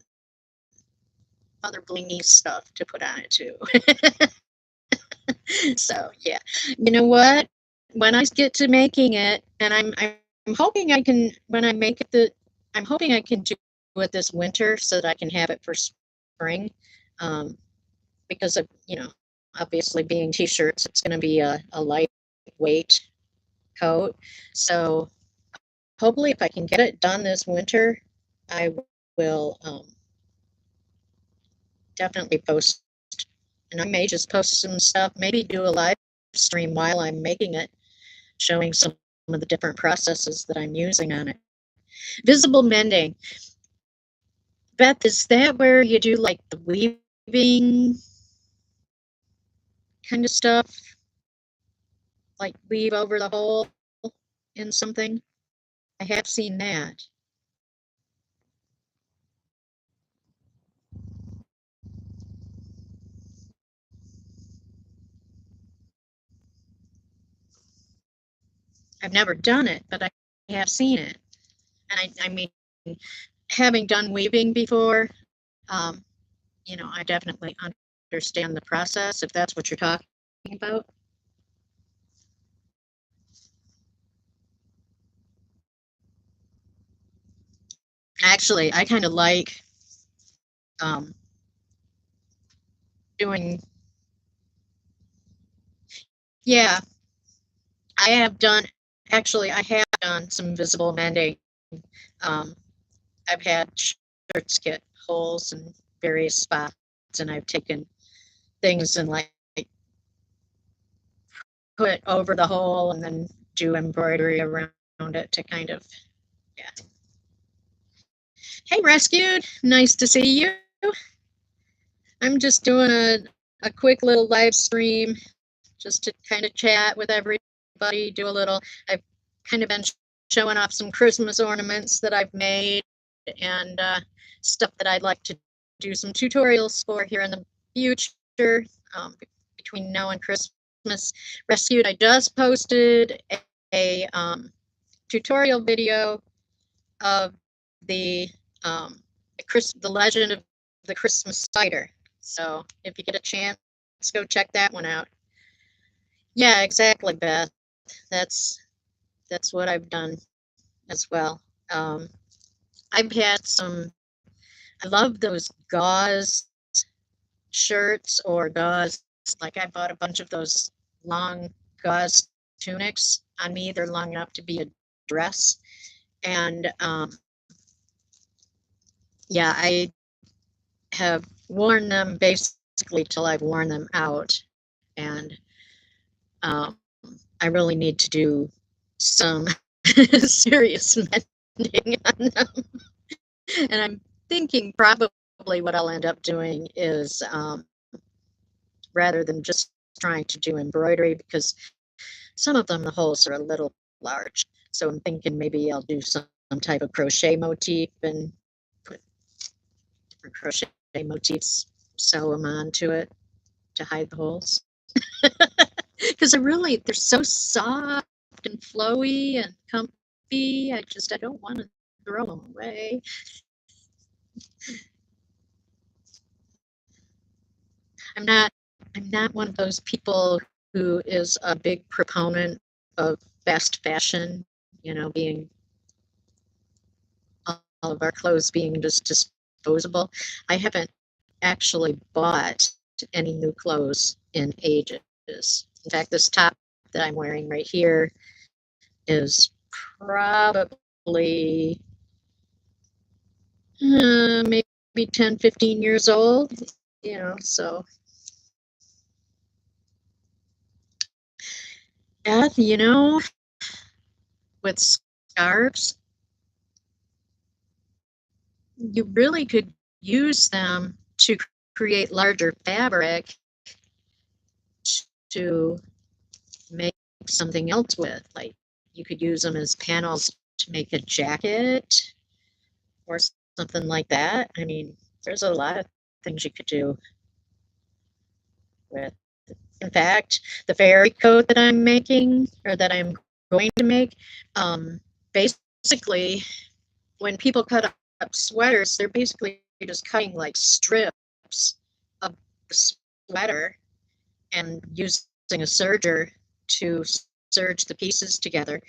other blingy stuff to put on it too. So yeah, you know what? When I get to making it, and I'm hoping I can when I make it I'm hoping I can do it this winter so that I can have it for spring, because of obviously being t-shirts, it's going to be a lightweight coat. So hopefully, if I can get it done this winter, I will definitely post, and I may just post some stuff, maybe do a live stream while I'm making it, showing some of the different processes that I'm using on it. Visible mending. Beth, is that where you do like the weaving kind of stuff? Like weave over the hole in something? I have seen that. I've never done it, but I have seen it. And I mean, having done weaving before, um, I definitely understand the process if that's what you're talking about. Actually, I kind of like um, doing Yeah, I have done, actually, I have done some visible mending. Um, I've had shirts get holes in various spots, and I've taken things and like put it over the hole and then do embroidery around it to kind of, yeah. Hey, Rescued, nice to see you. I'm just doing a quick little live stream just to kind of chat with everybody, do a little, I've kind of been showing off some Christmas ornaments that I've made and stuff that I'd like to do some tutorials for here in the future, between now and Christmas. Rescued, I just posted a tutorial video of the the legend of the Christmas spider. So if you get a chance, go check that one out. Yeah, exactly, Beth. That's that's what I've done as well. Um, I've had some. I love those gauze shirts or gauze. Like I bought a bunch of those long gauze tunics on me. They're long enough to be a dress, and yeah, I have worn them basically till I've worn them out, and um, I really need to do some serious mending on them. And I'm thinking probably what I'll end up doing is rather than just trying to do embroidery, because some of them the holes are a little large. So I'm thinking maybe I'll do some type of crochet motif and put different crochet motifs, sew them onto it to hide the holes. Because they're so soft and flowy and comfy. I don't want to throw them away. I'm not I'm not one of those people who is a big proponent of fast fashion, being all of our clothes being just disposable. I haven't actually bought any new clothes in ages. In fact, this top that I'm wearing right here is probably maybe 10, 15 years old, so Beth, with scarves, you really could use them to create larger fabric to make something else with. Like you could use them as panels to make a jacket or something like that. I mean, there's a lot of things you could do with. In fact, the fairy coat that I'm making or that I'm going to make, basically, when people cut up sweaters, they're basically just cutting like strips of the sweater and using a serger to serge the pieces together.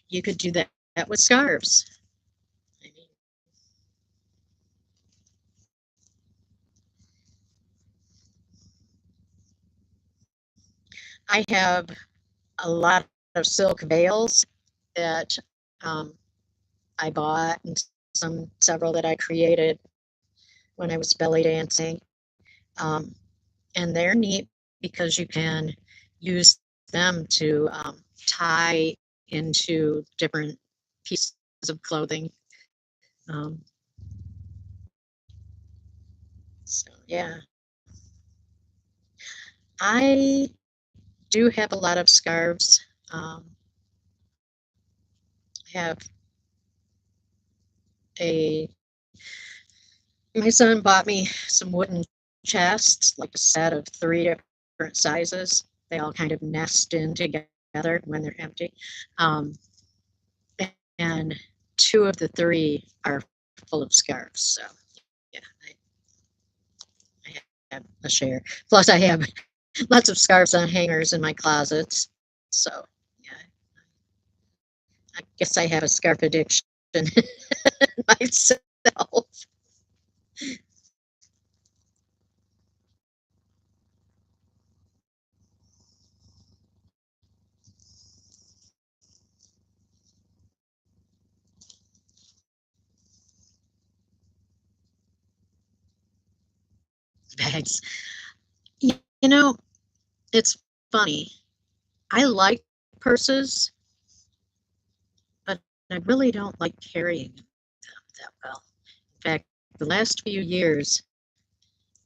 You could do that with scarves. I mean, I have a lot of silk veils that I bought, and several that I created when I was belly dancing. Um, and they're neat because you can use them to tie into different pieces of clothing. Um, so yeah, I do have a lot of scarves. I have a my son bought me some wooden chests, like a set of 3 different sizes. They all kind of nest in together when they're empty. Um, and 2 of the 3 are full of scarves. So yeah, I have a share. Plus, I have lots of scarves on hangers in my closets. So yeah, I guess I have a scarf addiction myself. bags. You know, it's funny. I like purses, but I really don't like carrying them that well. In fact, the last few years,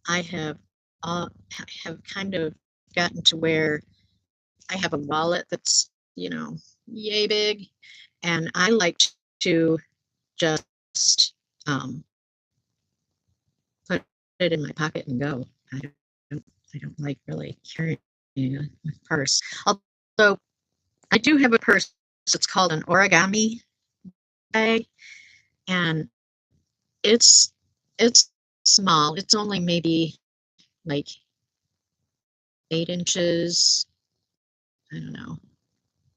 I uh, have kind of gotten to where I have a wallet that's, yay big, and I like to just put it in my pocket and go. Don't, I don't like really carrying a purse. Although I do have a purse. It's called an origami bag, and it's small. It's only maybe like 8 inches. I don't know,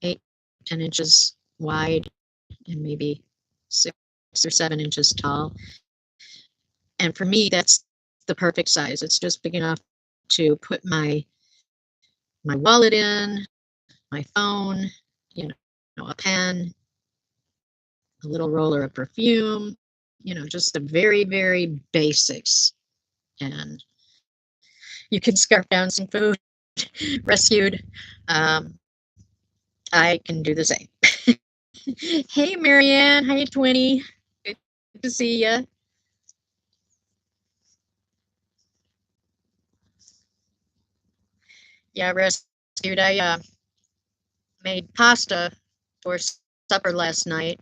8, 10 inches wide, and maybe 6 or 7 inches tall. And for me, that's the perfect size. It's just big enough to put my wallet in, my phone, a pen, a little roller of perfume, just the very, very basics. And you can scarf down some food rescued. Um, I can do the same. Hey, Marianne. Hi, Twinny. Good to see you. Yeah, rescued. I made pasta for supper last night,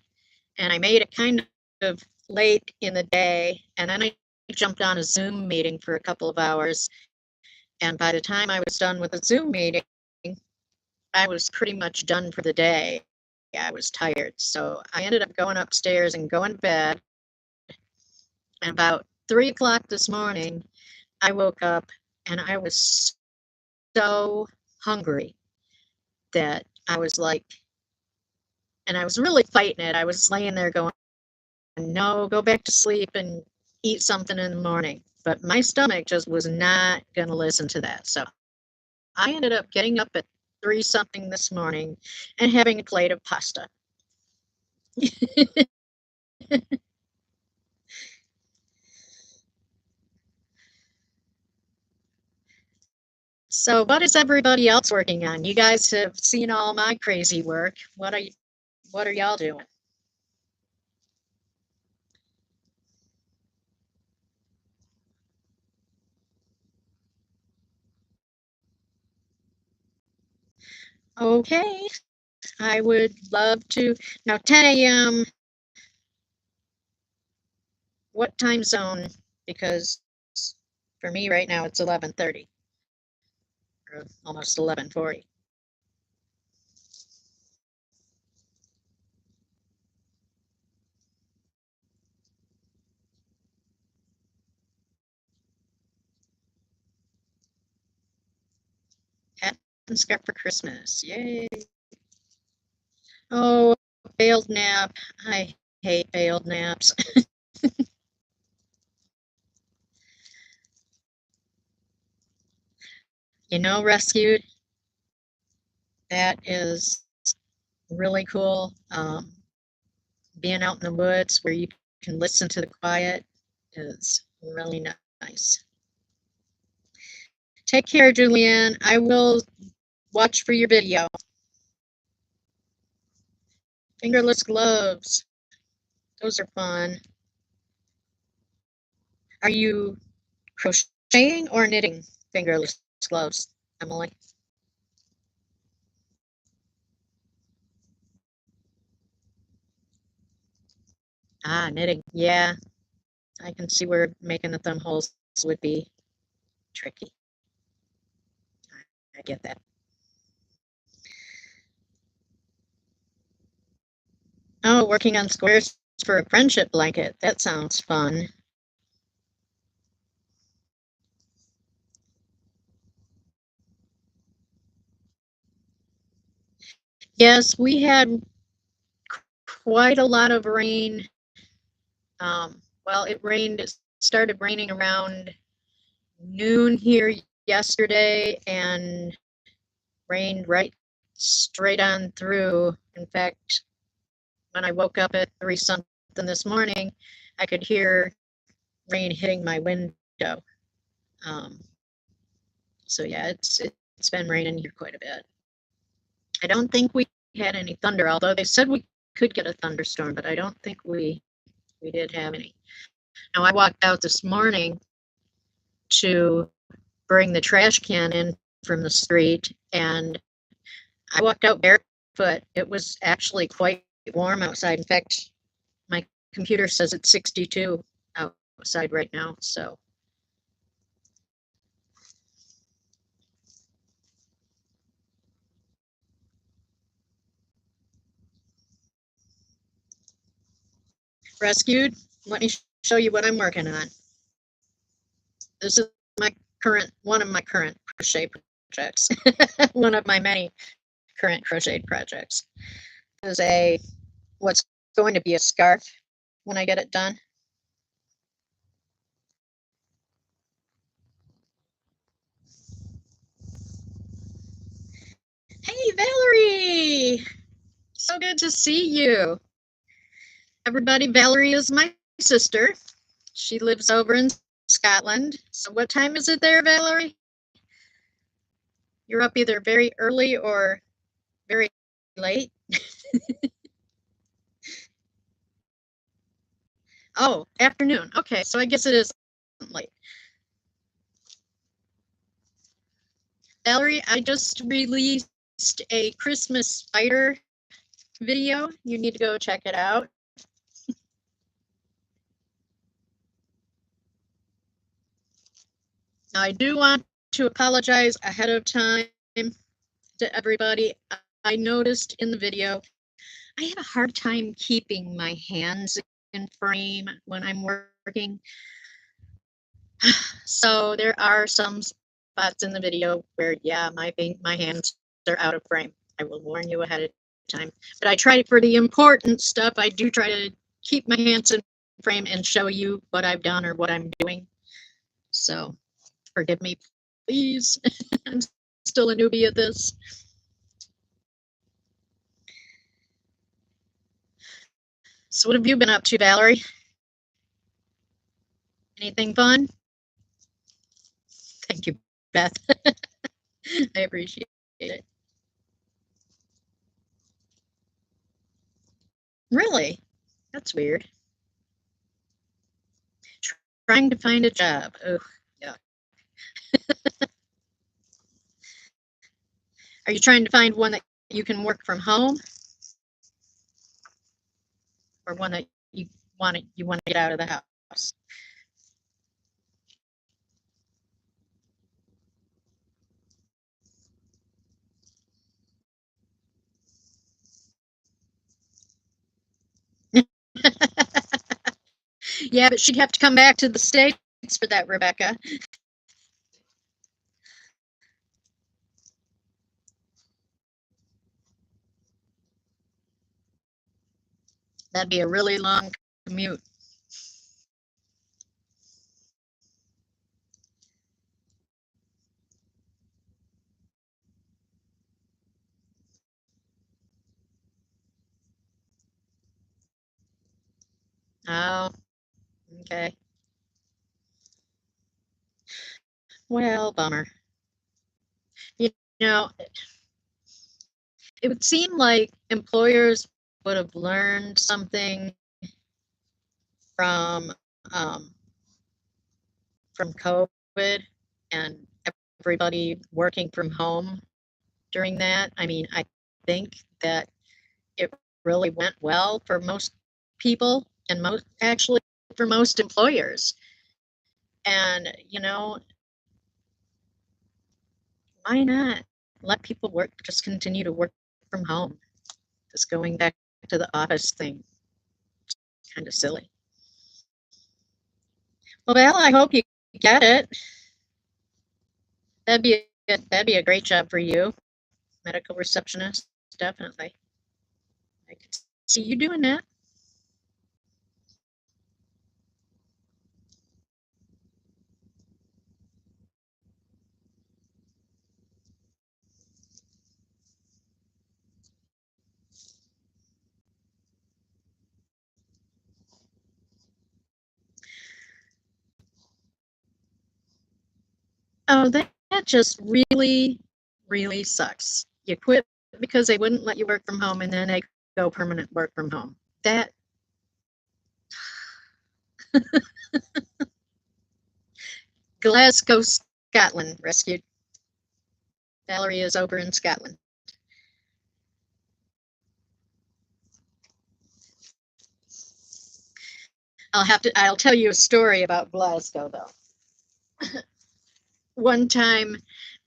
and I made it kind of late in the day, and then I jumped on a Zoom meeting for a couple of hours, and by the time I was done with the Zoom meeting, I was pretty much done for the day. I was tired, so I ended up going upstairs and going to bed, and about 3 o'clock this morning, I woke up and I was so hungry that I was like, and I was really fighting it. I was laying there going, no, go back to sleep and eat something in the morning. But my stomach just was not going to listen to that. So I ended up getting up at 3 something this morning and having a plate of pasta. So what is everybody else working on? You guys have seen all my crazy work. What are y'all doing? Okay, I would love to. Now 10 a.m. What time zone? Because for me right now it's 11:30 or almost 11:40. Hat and scarf for Christmas. Yay. Oh, failed nap. I hate failed naps. Rescued. That is really cool. Being out in the woods where you can listen to the quiet is really nice. Take care, Julianne. I will watch for your video. Fingerless gloves. Those are fun. Are you crocheting or knitting fingerless gloves, Emily? Ah, knitting. Yeah, I can see where making the thumb holes would be tricky. I get that. Oh, working on squares for a friendship blanket. That sounds fun. Yes, we had quite a lot of rain. Well, it started raining around noon here yesterday and rained right straight on through. In fact, when I woke up at 3 something this morning, I could hear rain hitting my window. So yeah, it's been raining here quite a bit. I don't think we had any thunder, although they said we could get a thunderstorm, but I don't think we did have any. Now I walked out this morning to bring the trash can in from the street, and I walked out barefoot. It was actually quite warm outside. In fact, my computer says it's 62 outside right now. So rescued. Let me show you what I'm working on. This is one of my current crochet projects. One of my many current crochet projects. This is what's going to be a scarf when I get it done. Hey, Valerie! So good to see you. Everybody, Valerie is my sister. She lives over in Scotland. So what time is it there, Valerie? You're up either very early or very late. Oh, afternoon. Okay, so I guess it is late. Valerie, I just released a Christmas spider video. You need to go check it out. Now, I do want to apologize ahead of time to everybody. I noticed in the video, I have a hard time keeping my hands in frame when I'm working. So there are some spots in the video where, yeah, my hands are out of frame. I will warn you ahead of time. But I try for the important stuff. I do try to keep my hands in frame and show you what I've done or what I'm doing. So forgive me, please. I'm still a newbie at this. So what have you been up to, Valerie? Anything fun? Thank you, Beth. I appreciate it. Really? That's weird. Trying to find a job. Oh, yeah. Are you trying to find one that you can work from home, or one that you want to get out of the house? Yeah, but she'd have to come back to the States for that, Rebecca. That'd be a really long commute. Oh, okay. Well, bummer. You know, it would seem like employers would have learned something from um, from COVID and everybody working from home during that. I mean, I think that it really went well for most people and most actually for most employers. And, why not let people just continue to work from home? Just going back to the office thing, kind of silly. Well, Val, I hope you get it. That'd be a great job for you, medical receptionist, definitely. I could see you doing that. Oh, that just really, really sucks. You quit because they wouldn't let you work from home, and then they go permanent work from home. That Glasgow, Scotland rescued. Valerie is over in Scotland. I'll tell you a story about Glasgow though. One time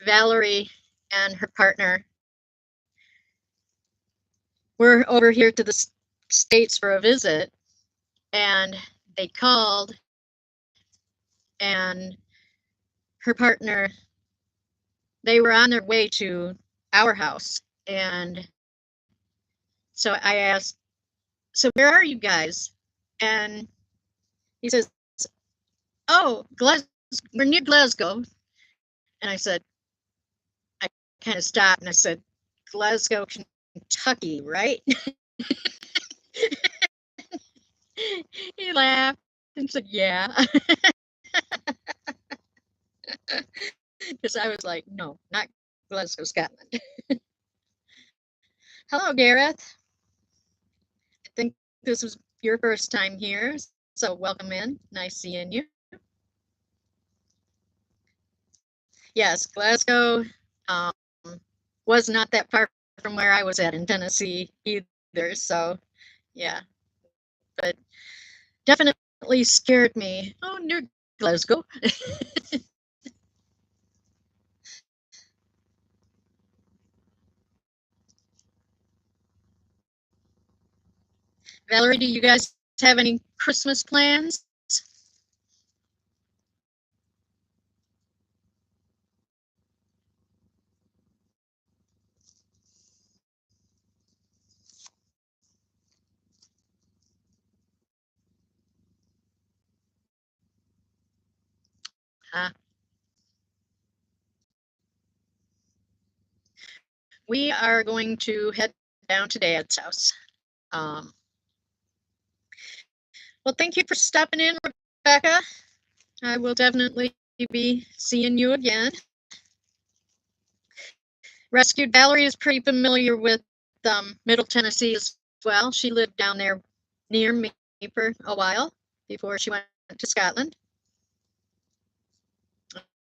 Valerie and her partner were over here to the States for a visit, and they called, and her partner, they were on their way to our house, and so I asked, so where are you guys? And he says, oh, we're near Glasgow. And I said, I kind of stopped and I said, Glasgow, Kentucky, right? He laughed and said, yeah. Because I was like, no, not Glasgow, Scotland. Hello, Gareth. I think this was your first time here, so welcome in. Nice seeing you. Yes, Glasgow um, was not that far from where I was at in Tennessee either, so yeah, but definitely scared me. Oh, near Glasgow. Valerie, do you guys have any Christmas plans? Uh, we are going to head down to Dad's house. Um, well, thank you for stopping in, Rebecca. I will definitely be seeing you again. Rescued Valerie is pretty familiar with Middle Tennessee as well. She lived down there near me for a while before she went to Scotland.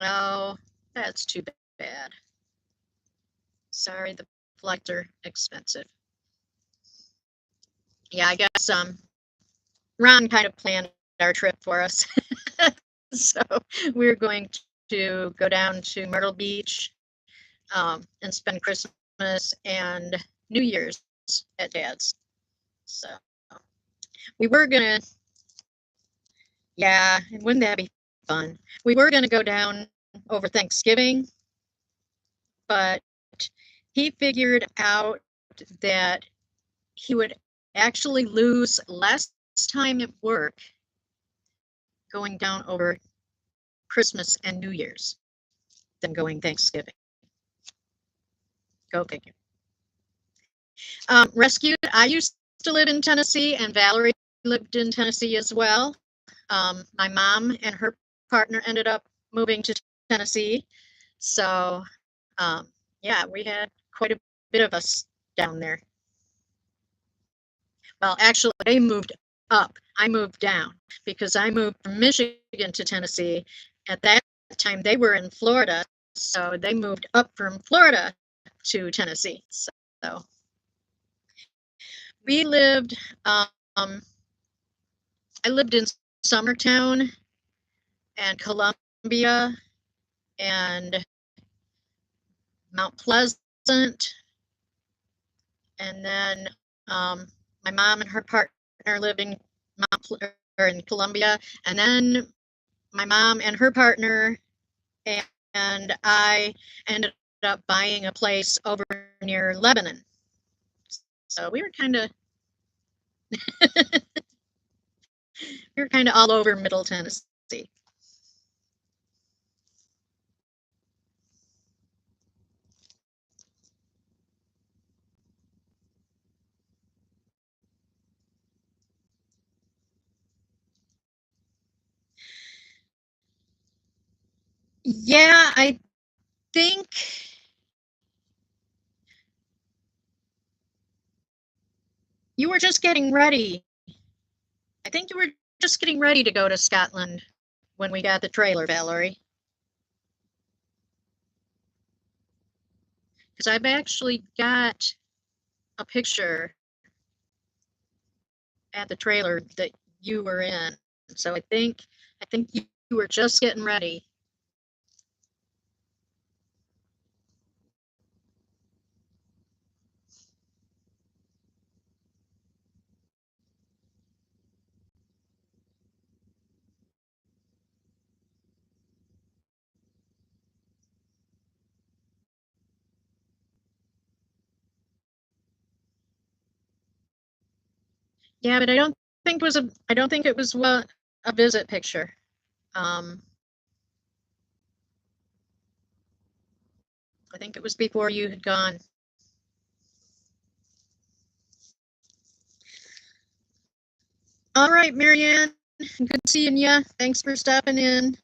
Oh, that's too bad. Sorry, the flights are expensive. Yeah, I guess Ron kind of planned our trip for us. So we're going to go down to Myrtle Beach and spend Christmas and New Year's at Dad's. So we were gonna, yeah, wouldn't that be fun? We were gonna go down over Thanksgiving, but he figured out that he would actually lose less time at work going down over Christmas and New Year's than going Thanksgiving. Go figure. Rescued, I used to live in Tennessee, and Valerie lived in Tennessee as well. My mom and her partner ended up moving to Tennessee. So, yeah, we had quite a bit of us down there. Well, actually, they moved up. I moved down because I moved from Michigan to Tennessee. At that time, they were in Florida. So they moved up from Florida to Tennessee. So we lived, I lived in Summertown and Columbia and Mount Pleasant. And then my mom and her partner lived in in Columbia. And then my mom and her partner and I ended up buying a place over near Lebanon. So we were kind of all over Middle Tennessee. Yeah, I think you were just getting ready. I think you were just getting ready to go to Scotland when we got the trailer, Valerie. Because I've actually got a picture at the trailer that you were in. So I think you were just getting ready. Yeah, but I don't think it was a visit picture. Um, I think it was before you had gone. All right, Marianne, good seeing you. Thanks for stopping in.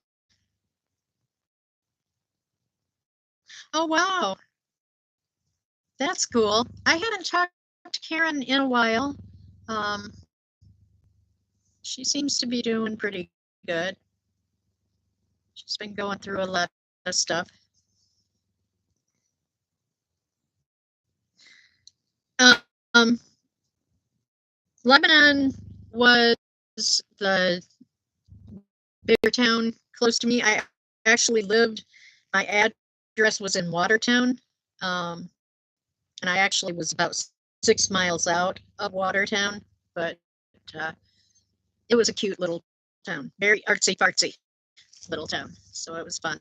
Oh, wow, that's cool. I haven't talked to Karen in a while. Um, she seems to be doing pretty good. She's been going through a lot of stuff. Um, Lebanon was the bigger town close to me. I actually lived, my address was in Watertown, um, and I actually was about 6 miles out of Watertown, but uh, it was a cute little town, very artsy fartsy little town. So it was fun.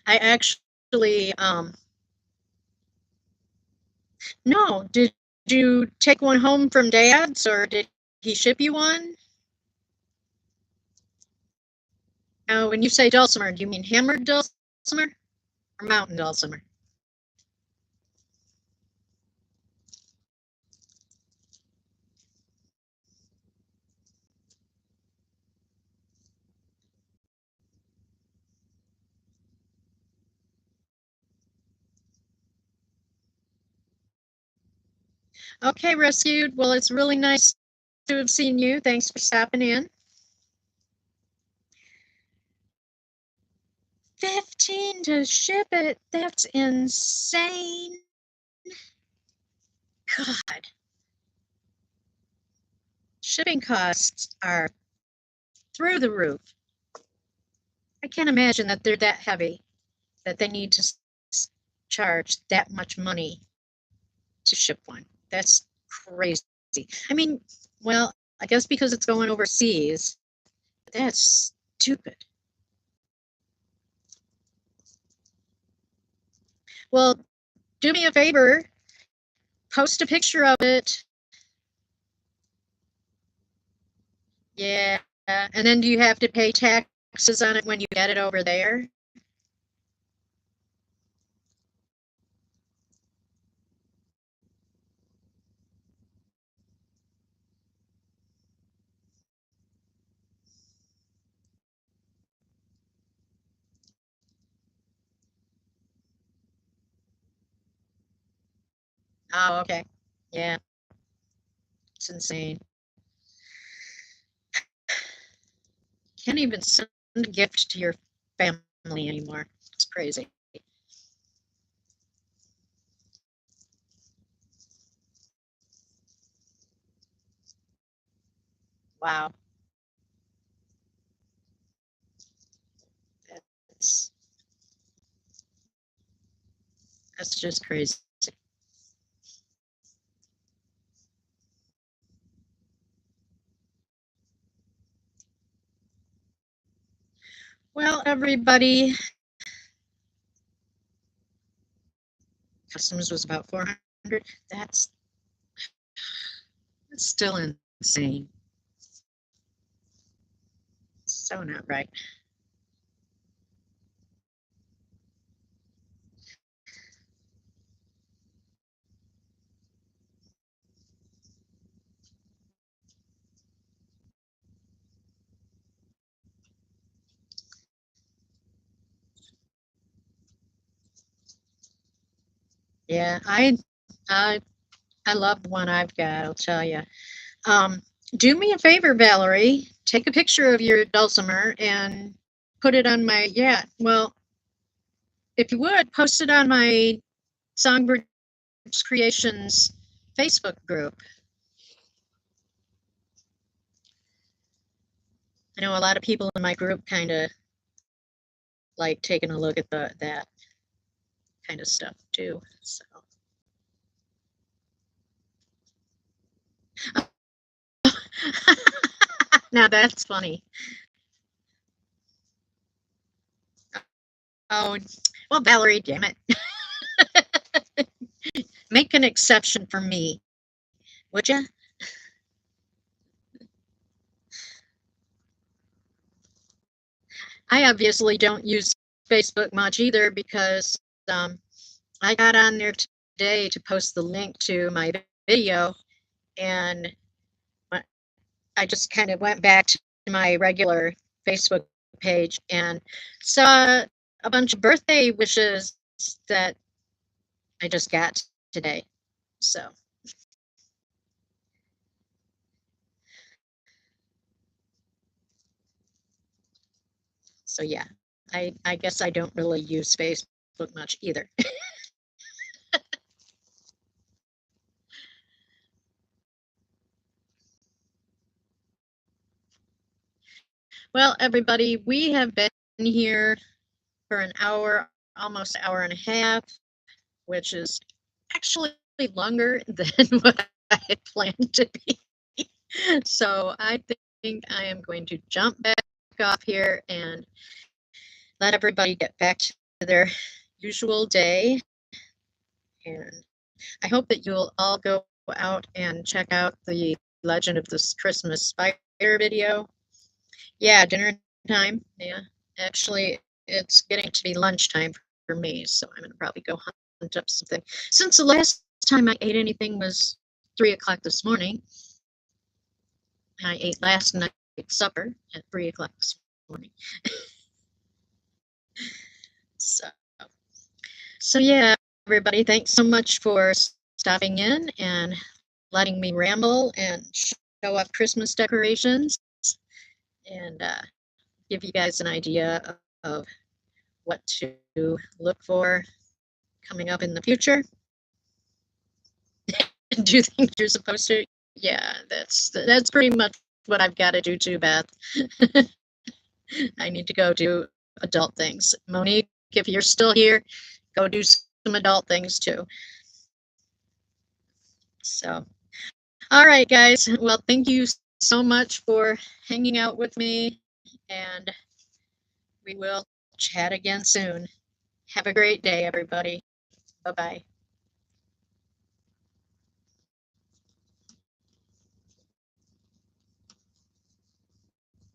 I actually, no, did you take one home from Dad's or did he ship you one? Now, when you say dulcimer, do you mean hammered dulcimer or mountain dulcimer? Okay, Rescued. Well, it's really nice to have seen you. Thanks for stopping in. 15 to ship it. That's insane. God. Shipping costs are through the roof. I can't imagine that they're that heavy, that they need to charge that much money to ship one. That's crazy. I mean, well, I guess because it's going overseas, that's stupid. Well, do me a favor, post a picture of it. Yeah. And then do you have to pay taxes on it when you get it over there? Oh, okay. Yeah, it's insane. Can't even send a gift to your family anymore. It's crazy. Wow. That's that's just crazy. Well, everybody, customs was about 400. That's still insane. So not right. Yeah, I love the one I've got, I'll tell you. Do me a favor, Valerie. Take a picture of your dulcimer and put it on my, yeah, well, if you would, post it on my Songbirds Creations Facebook group. I know a lot of people in my group kind of like taking a look at that kind of stuff too. So now that's funny. Oh, well, Valerie, damn it. Make an exception for me, would you? I obviously don't use Facebook much either because I got on there today to post the link to my video, and I just kind of went back to my regular Facebook page and saw a bunch of birthday wishes that I just got today. So yeah, I guess I don't really use Facebook much either. Well, everybody, we have been here for an hour, almost an hour and a half, which is actually longer than what I had planned to be. So I think I am going to jump back off here and let everybody get back to their usual day. And I hope that you'll all go out and check out the Legend of this Christmas Spider video. Yeah, dinner time. Yeah, actually, it's getting to be lunchtime for me, so I'm gonna probably go hunt up something. Since the last time I ate anything was 3 o'clock this morning, I ate last night's supper at 3 o'clock this morning. So, so yeah, everybody, thanks so much for stopping in and letting me ramble and show off Christmas decorations and give you guys an idea of what to look for coming up in the future. Do you think you're supposed to? Yeah, that's pretty much what I've got to do too, Beth. I need to go do adult things. Monique, if you're still here, go do some adult things too. So, all right, guys. Well, thank you so much for hanging out with me, and we will chat again soon. Have a great day, everybody. Bye-bye.